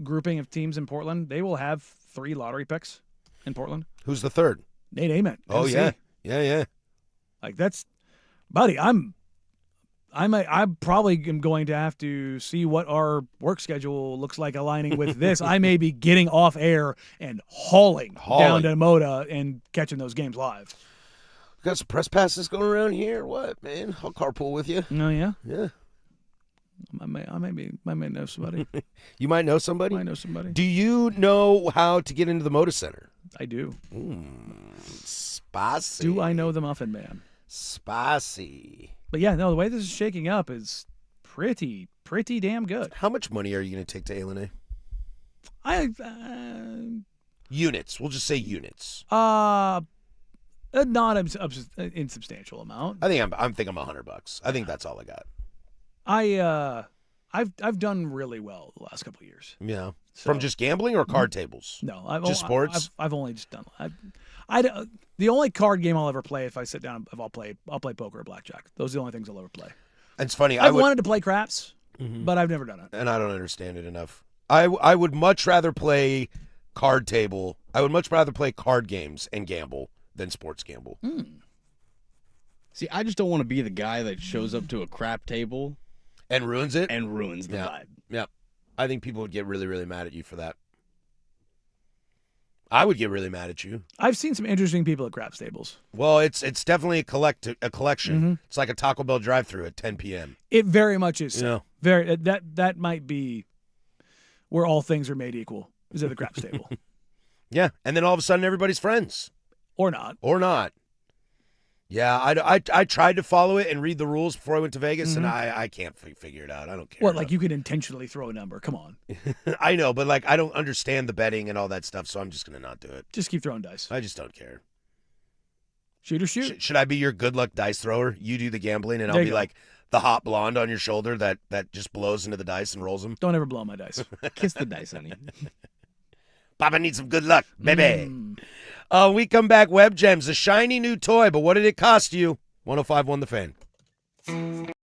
grouping of teams in Portland, they will have 3 lottery picks in Portland.
Who's the third?
Nate Ament.
Oh,
MC.
yeah.
Like that's, buddy. I'm probably am going to have to see what our work schedule looks like aligning with this. I may be getting off air and hauling down to Moda and catching those games live.
Got some press passes going around here. What, man? I'll carpool with you.
Oh yeah.
Yeah.
I may know somebody.
You might know somebody?
I know somebody.
Do you know how to get into the Moda Center?
I do.
Spicy.
Do I know the Muffin Man?
Spicy.
But yeah, no, the way this is shaking up is pretty damn good.
How much money are you going to take to A-Lene? Units. We'll just say units.
A not insubstantial amount.
I think I'm $100. I think that's all I got.
I've done really well the last couple of years.
Yeah.
So,
from just gambling or card tables?
No,
just sports.
I've only just done. The only card game I'll ever play if I sit down, I'll play poker or blackjack. Those are the only things I'll ever play.
And it's funny.
I've wanted to play craps, but I've never done it.
And I don't understand it enough. I would much rather play card table. I would much rather play card games and gamble than sports gamble.
See, I just don't want to be the guy that shows up to a crap table
and ruins it.
And ruins the vibe.
Yeah. I think people would get really, really mad at you for that. I would get really mad at you.
I've seen some interesting people at craps tables.
Well, it's definitely a collection. It's like a Taco Bell drive-thru at 10 p.m.
It very much is.
Yeah.
Very that might be where all things are made equal. Is at the craps table.
Yeah, and then all of a sudden everybody's friends.
Or not.
Yeah, I tried to follow it and read the rules before I went to Vegas, and I can't figure it out. I don't care.
What, like you could intentionally throw a number? Come on.
I know, but like I don't understand the betting and all that stuff, so I'm just going to not do it.
Just keep throwing dice.
I just don't care.
Shoot or shoot.
Should I be your good luck dice thrower? You do the gambling, and I'll be like the hot blonde on your shoulder that just blows into the dice and rolls them.
Don't ever blow my dice.
Kiss the dice, honey.
Papa needs some good luck, baby. We come back, Web Gems, a shiny new toy, but what did it cost you? 105.1 The Fan.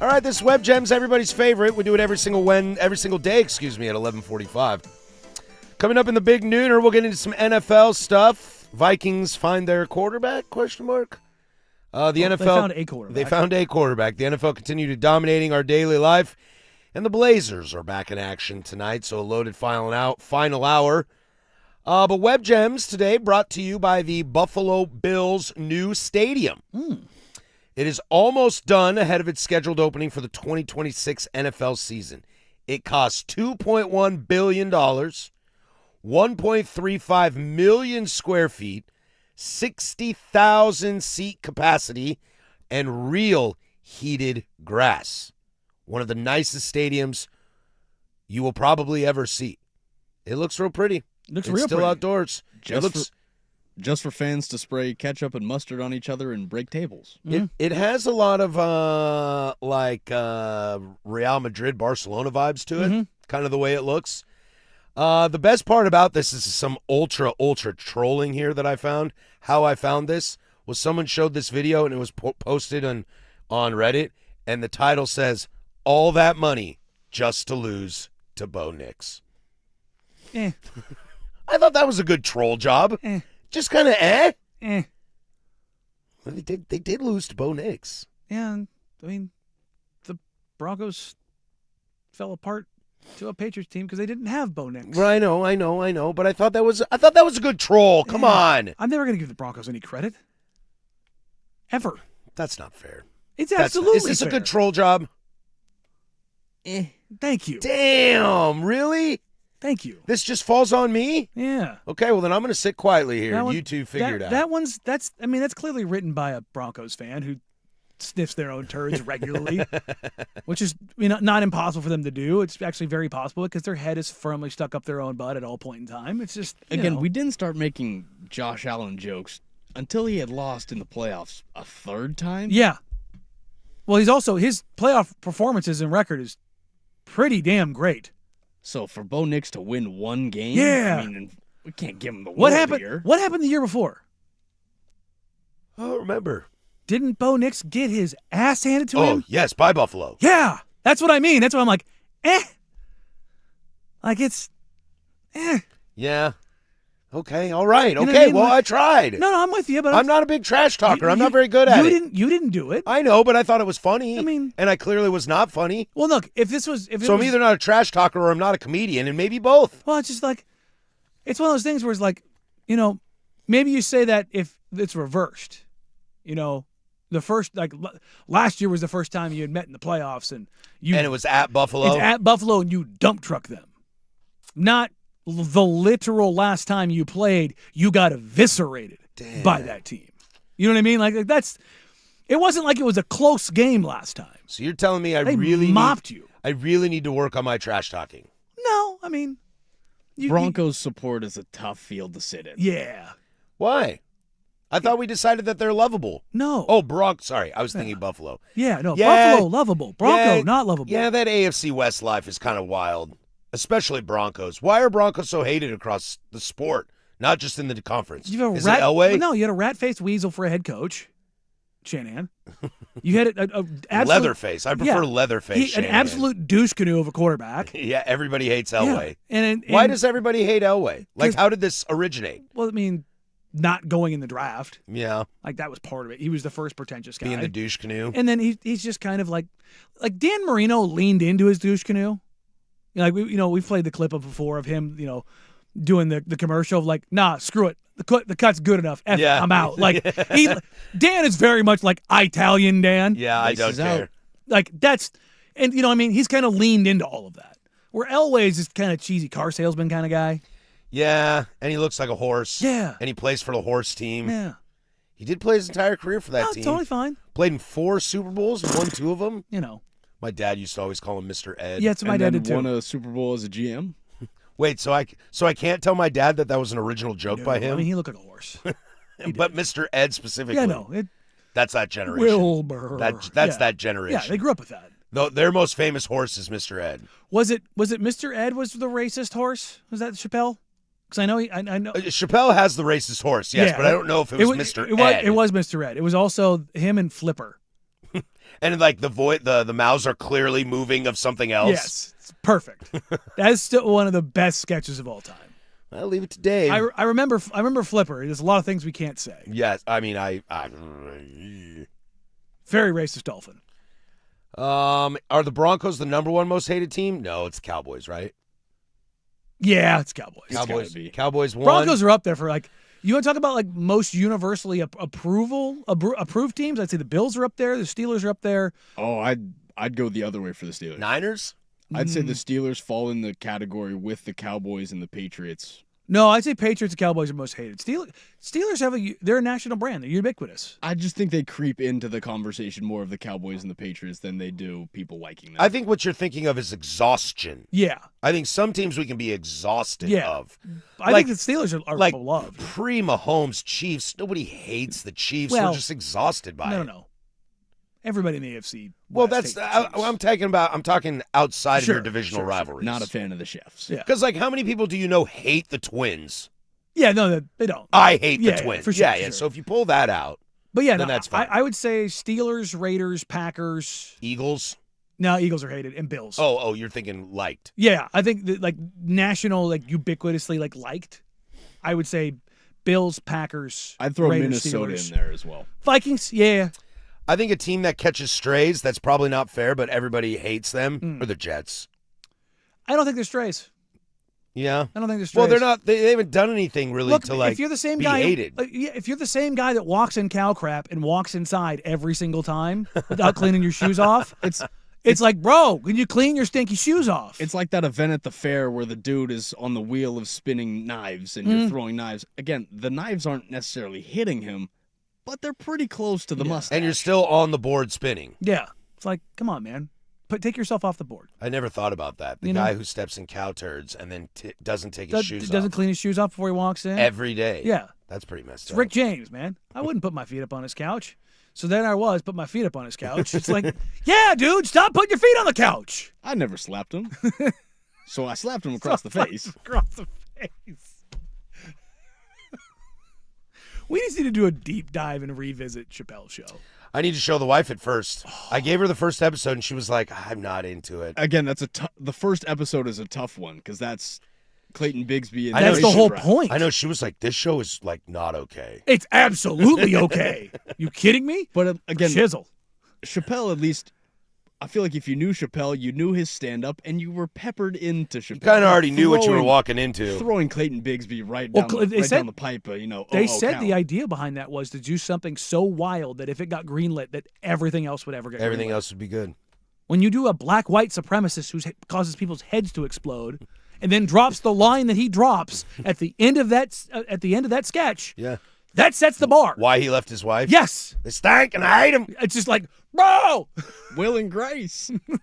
All right, this Web Gems, everybody's favorite. We do it every single day, at 11:45. Coming up in the big nooner, we'll get into some NFL stuff. Vikings find their quarterback? Question mark. The NFL
They found a quarterback.
They found a quarterback. The NFL continued dominating our daily life, and the Blazers are back in action tonight. So a loaded final hour. But Web Gems today brought to you by the Buffalo Bills' new stadium. It is almost done ahead of its scheduled opening for the 2026 NFL season. It costs $2.1 billion, 1.35 million square feet, 60,000 seat capacity, and real heated grass. One of the nicest stadiums you will probably ever see. It looks real pretty.
Looks
it's
real
still
pretty.
outdours.
Just for fans to spray ketchup and mustard on each other and break tables.
It has a lot of Real Madrid, Barcelona vibes to it, kind of the way it looks. The best part about this is some ultra trolling here that I found. How I found this was someone showed this video and it was posted on Reddit, and the title says, "All that money just to lose to Bo Nix." I thought that was a good troll job. Just kind of Well, they did lose to Bo Nix.
Yeah, I mean, the Broncos fell apart to a Patriots team because they didn't have Bo Nix.
Well, I know, but I thought that was a good troll. Come on.
I'm never going to give the Broncos any credit. Ever.
That's not fair.
It's absolutely
Is this
fair.
a good troll job?
Thank you.
Damn, really?
Thank you.
This just falls on me?
Yeah.
Okay, well then I'm going to sit quietly here.
That one-
You two figure it out.
That's clearly written by a Broncos fan who sniffs their own turds regularly, which is not impossible for them to do. It's actually very possible because their head is firmly stuck up their own butt at all point in time. It's just
Again, we didn't start making Josh Allen jokes until he had lost in the playoffs a third time.
Yeah. Well, his playoff performances and record is pretty damn great.
So for Bo Nix to win one game,
Yeah.
I mean, we can't give him the
What
world
happened?
here.
What happened the year before?
I don't remember.
Didn't Bo Nix get his ass handed to him?
Oh, yes, by Buffalo.
Yeah, that's what I mean. That's why I'm like, like it's,
Yeah. Okay, all right.
know what
Okay,
I mean?
well,
Like-
I tried.
No, I'm with you, but
I'm not a big trash talker. I'm not very good at it.
You didn't do it.
I know, but I thought it was funny.
I mean-
and I clearly was not funny.
Well, look, if it
So
was,
I'm either not a trash talker or I'm not a comedian, and maybe both.
well, it's just like, it's one of those things where it's like, maybe you say that if it's reversed, the first, like last year was the first time you had met in the playoffs, and
And it was at Buffalo.
it's at Buffalo, and you dump truck them, not the literal last time you played, you got eviscerated by that team. You know what I mean? Like that's. It wasn't like it was a close game last time.
So you're telling me
They mopped you.
I really need to work on my trash talking.
No, I mean,
Broncos support is a tough field to sit in.
Yeah.
Why? I thought we decided that they're lovable.
No.
Oh, sorry. I was thinking Buffalo.
Yeah, no.
Yeah.
Buffalo, lovable. Bronco,
Yeah,
not lovable.
Yeah, that AFC West life is kind of wild, especially Broncos. Why are Broncos so hated across the sport, not just in the conference?
You have a
Is
rat,
it Elway?
well, no, you had a rat-faced weasel for a head coach, Shanahan. You had a absolute,
Leatherface. I prefer
yeah.
Leatherface.
An
Shanahan.
absolute douche canoe of a quarterback.
Yeah, everybody hates Elway.
Yeah. And
Why does everybody hate Elway? Like,
'Cause-
how did this originate?
Well, I mean, not going in the draft.
Yeah,
Like that was part of it. He was the first pretentious guy.
being the douche canoe.
And then he's just kind of like Dan Marino leaned into his douche canoe. Like we've played the clip of before of him, doing the commercial of like, nah, screw it. The cut's good enough. F it,
Yeah.
I'm out. Like Dan is very much like Italian Dan.
Yeah, I don't
Laces out.
care.
Like that's, and he's kind of leaned into all of that. Where Elway's is kind of cheesy car salesman kind of guy.
Yeah, and he looks like a horse.
Yeah.
And he plays for the horse team.
Yeah.
He did play his entire career for that
No,
team.
totally fine.
Played in 4 Super Bowls, won 2 of them. My dad used to always call him Mr. Ed.
Yeah, it's my
and
dad
then
did too.
won a Super Bowl as a GM.
Wait, so I can't tell my dad that was an original joke by him?
I mean, he looked like a horse.
But Mr. Ed specifically.
Yeah, no.
That's that generation.
Wilbur.
That's
Yeah.
that generation.
Yeah, they grew up with that.
Though their most famous horse is Mr. Ed.
Was it Mr. Ed was the racist horse? Was that Chappelle? Because I know I know
Chappelle has the racist horse, yes,
Yeah,
but I don't know if it was Mr. Ed.
It was Mr. Ed. It was also him and Flipper.
And like the mouths are clearly moving of something else.
Yes, it's perfect. That is still one of the best sketches of all time.
I'll leave it to Dave.
I remember Flipper. There's a lot of things we can't say.
Yes, I mean
Very racist dolphin.
Are the Broncos the number one most hated team? No, it's Cowboys, right?
Yeah, it's Cowboys.
Cowboys won.
Broncos are up there for like. You want to talk about like most universally approved teams? I'd say the Bills are up there. The Steelers are up there.
Oh, I'd go the other way for the Steelers.
Niners?
I'd say the Steelers fall in the category with the Cowboys and the Patriots.
No, I'd say Patriots and Cowboys are most hated. Steelers they're a national brand. They're ubiquitous.
I just think they creep into the conversation more of the Cowboys and the Patriots than they do people liking them.
I think what you're thinking of is exhaustion.
Yeah.
I think some teams we can be exhausted of.
I think the Steelers are
like
beloved.
Pre-Mahomes Chiefs, nobody hates the Chiefs.
Well,
We're just exhausted by it.
No. Everybody in the AFC.
Well,
West
that's
hates the Chiefs.
I'm talking outside
Sure,
of your divisional rivalries.
Not a fan of the Chefs.
Yeah.
Because like, how many people do you know hate the Twins?
Yeah, no, they don't.
I hate
Yeah,
the Twins.
for sure,
yeah,
for
yeah.
sure.
So if you pull that out,
But yeah,
then
no,
that's fine.
I would say Steelers, Raiders, Packers.
Eagles.
No, Eagles are hated, and Bills.
Oh, you're thinking liked.
Yeah, I think that, like national, like ubiquitously, like liked. I would say Bills, Packers.
I'd throw
Raiders,
Minnesota
Steelers.
in there as well.
Vikings, yeah.
I think a team that catches strays, that's probably not fair, but everybody hates them, are the Jets.
I don't think they're strays.
Yeah.
I don't think they're strays.
Well, they're not. They haven't done anything really
Look,
to like
if you're the same
be
guy,
hated.
If you're the same guy that walks in cow crap and walks inside every single time without cleaning your shoes off, it's like, bro, can you clean your stinky shoes off?
It's like that event at the fair where the dude is on the wheel of spinning knives and you're throwing knives. Again, the knives aren't necessarily hitting him, but they're pretty close to the mustache.
And you're still on the board spinning.
Yeah, it's like, come on, man, take yourself off the board.
I never thought about that. The guy who steps in cow turds and then doesn't take his shoes
Doesn't
off
clean his shoes off before he walks in
every day.
Yeah,
That's pretty messed
it's
up.
Rick James, man. I wouldn't put my feet up on his couch. So then put my feet up on his couch. It's like, yeah, dude, stop putting your feet on the couch.
I never slapped him. So I slapped him across the face.
Across the face. We just need to do a deep dive and revisit Chappelle's show.
I need to show the wife it first. I gave her the first episode and she was like, I'm not into it.
Again, the first episode is a tough one because that's Clayton Bigsby. And
That's the
Rachel
whole
Brett.
point.
I know she was like, this show is like not okay.
It's absolutely okay. You kidding me?
But again,
Shizzle.
Chappelle, at least, I feel like if you knew Chappelle, you knew his stand-up, and you were peppered into Chappelle.
You kind of already knew what you were
Throwing-
walking into.
Throwing Clayton Bigsby right
Well,
down,
they said-
down the pipe,
They said the idea behind that was to do something so wild that if it got greenlit, that everything else would ever get
Everything
greenlit.
else would be good.
When you do a black-white supremacist who causes people's heads to explode, and then drops the line that he drops at the end of that sketch,
Yeah.
that sets the bar.
Why he left his wife?
Yes,
They stank and I hate him.
it's just like, bro.
Will and Grace.
Let's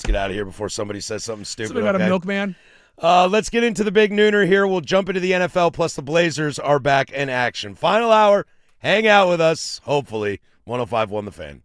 get out of here before somebody says something stupid.
Something about a
okay?
milkman.
Let's get into the big nooner here. We'll jump into the NFL, plus the Blazers are back in action. Final hour. Hang out with us, hopefully. 105.1 The Fan.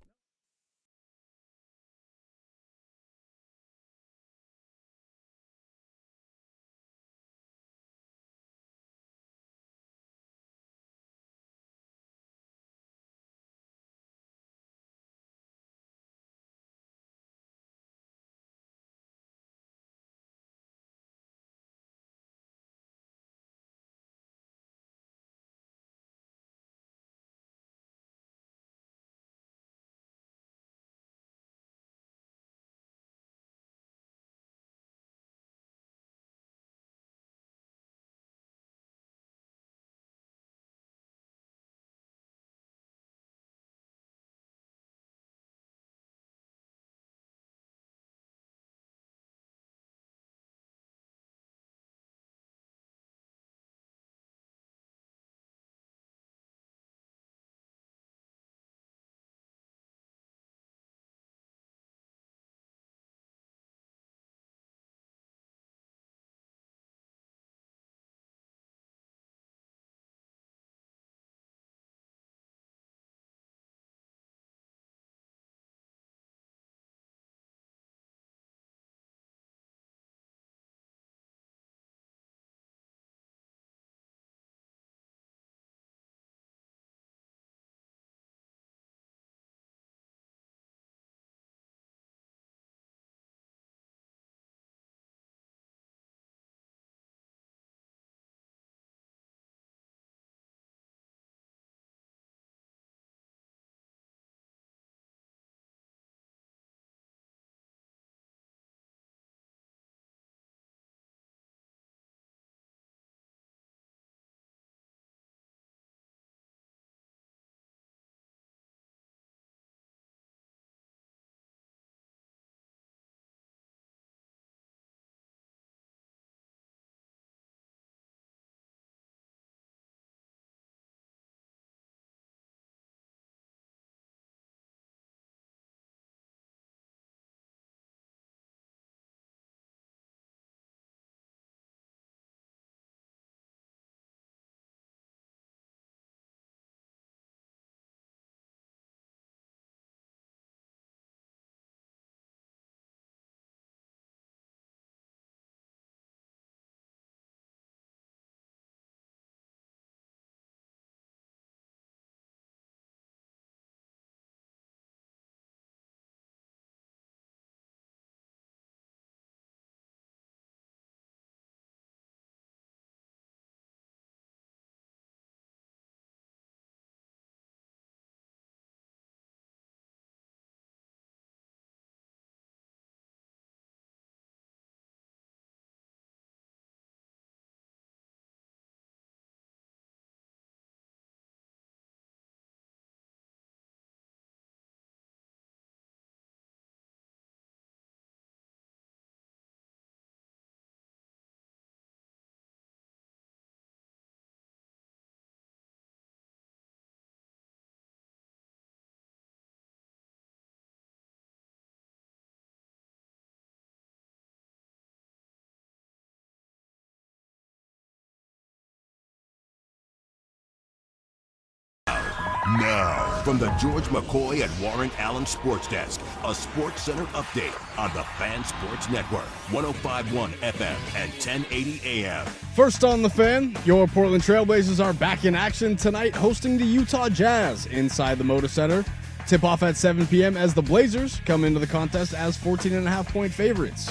Now, from the George McCoy and Warren Allen Sports Desk, a Sports Center update on the Fan Sports Network, 105.1 FM and 1080 AM.
First on the Fan, your Portland Trailblazers are back in action tonight, hosting the Utah Jazz inside the Moda Center. Tip-off at 7 p.m. as the Blazers come into the contest as 14.5-point favorites.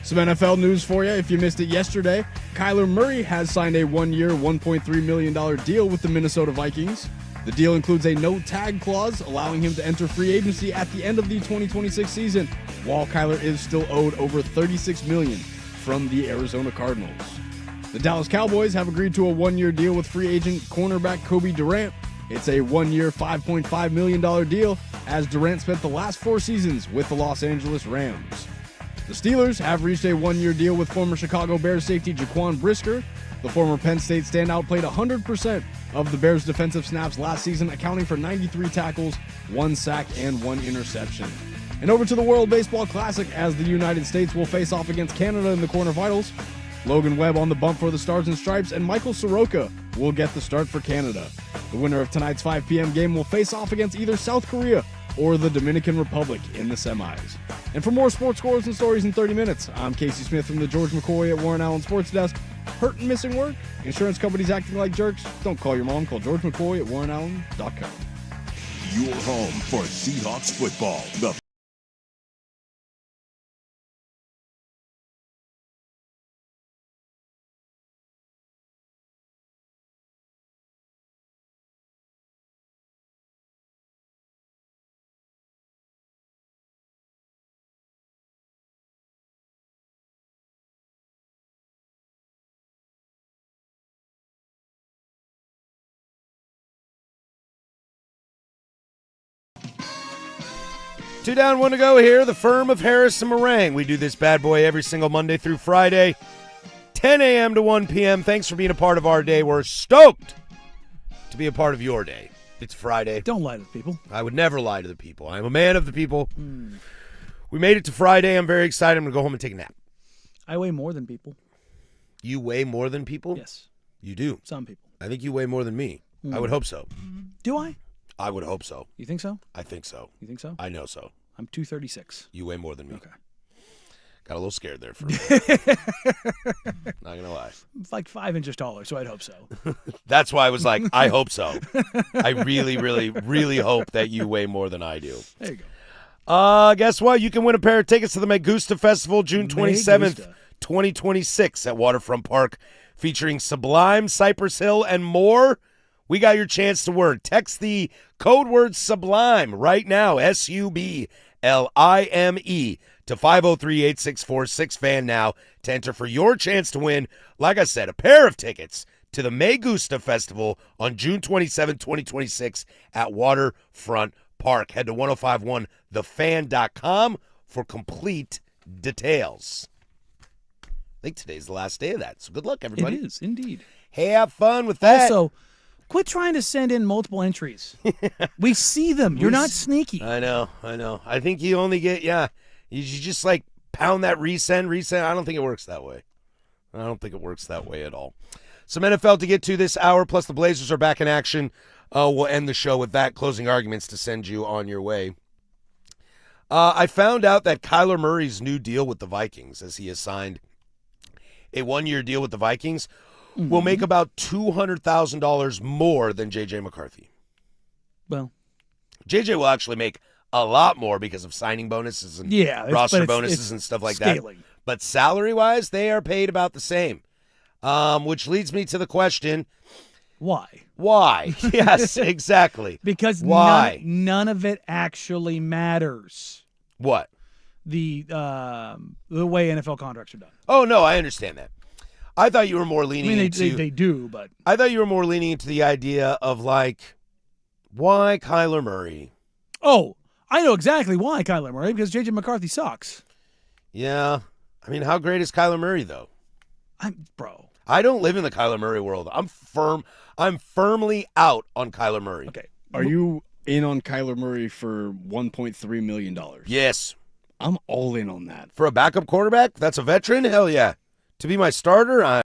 Some NFL news for you. If you missed it yesterday, Kyler Murray has signed a one-year, $1.3 million deal with the Minnesota Vikings. The deal includes a no-tag clause, allowing him to enter free agency at the end of the 2026 season, while Kyler is still owed over $36 million from the Arizona Cardinals. The Dallas Cowboys have agreed to a one-year deal with free agent cornerback Kobe Durant. It's a one-year, $5.5 million deal, as Durant spent the last 4 seasons with the Los Angeles Rams. The Steelers have reached a one-year deal with former Chicago Bears safety Jaquan Brisker. The former Penn State standout played 100% of the Bears' defensive snaps last season, accounting for 93 tackles, 1 sack, and 1 interception. And over to the World Baseball Classic, as the United States will face off against Canada in the quarterfinals. Logan Webb on the bump for the Stars and Stripes, and Michael Soroka will get the start for Canada. The winner of tonight's 5 p.m. game will face off against either South Korea or the Dominican Republic in the semis. And for more sports scores and stories in 30 minutes, I'm Casey Smith from the George McCoy at Warren Allen Sports Desk. Hurt and missing work? Insurance companies acting like jerks? Don't call your mom. Call George McCoy at warrenallen.com.
Your home for Seahawks football. The
Two down, one to go here. The firm of Harris and Meringue. We do this bad boy every single Monday through Friday, 10 a.m. to 1 p.m. Thanks for being a part of our day. We're stoked to be a part of your day. It's Friday.
Don't lie to the people.
I would never lie to the people. I'm a man of the people. We made it to Friday. I'm very excited. I'm going to go home and take a nap.
I weigh more than people.
You weigh more than people?
Yes.
You do?
Some people.
I think you weigh more than me. I would hope so.
Do I?
I would hope so.
You think so?
I think so.
You think so?
I know so.
I'm 236.
You weigh more than me.
Okay.
Got a little scared there for a minute. Not going to lie.
I'm like 5 inches taller, so I'd hope so.
That's why I was like, I hope so. I really, really, really hope that you weigh more than I do.
There you go.
Guess what? You can win a pair of tickets to the Megusta Festival June 27th,
Megusta.
2026 at Waterfront Park, featuring Sublime, Cypress Hill, and more. We got your chance to win. Text the code word Sublime right now, SUBLIME, to 503-8646-FAN now to enter for your chance to win, like I said, a pair of tickets to the Megusta Festival on June 27, 2026 at Waterfront Park. Head to 1051thefan.com for complete details. I think today's the last day of that, so good luck, everybody.
It is, indeed.
Hey, have fun with that.
Also, quit trying to send in multiple entries. We see them. You're not sneaky.
I know. I think you only get, you just like pound that resend. I don't think it works that way. I don't think it works that way at all. Some NFL to get to this hour, plus the Blazers are back in action. We'll end the show with that, closing arguments to send you on your way. I found out that Kyler Murray's new deal with the Vikings, as he has signed a one-year deal with the Vikings, will make about $200,000 more than J.J. McCarthy.
Well,
J.J. will actually make a lot more because of signing bonuses and roster bonuses and stuff like
scaling.
that. But salary-wise, they are paid about the same, which leads me to the question,
why?
Why? Yes, exactly.
Because
why?
None of it actually matters.
What?
The way NFL contracts are done.
Oh, no, I understand that. I thought you were more leaning into...
they do, but...
I thought you were more leaning into the idea of, like, why Kyler Murray?
Oh, I know exactly why Kyler Murray, because J.J. McCarthy sucks.
Yeah. I mean, how great is Kyler Murray, though?
Bro.
I don't live in the Kyler Murray world. I'm firmly out on Kyler Murray.
Okay.
Are you in on Kyler Murray for $1.3 million?
Yes.
I'm all in on that.
For a backup quarterback? That's a veteran? Hell yeah. To be my starter,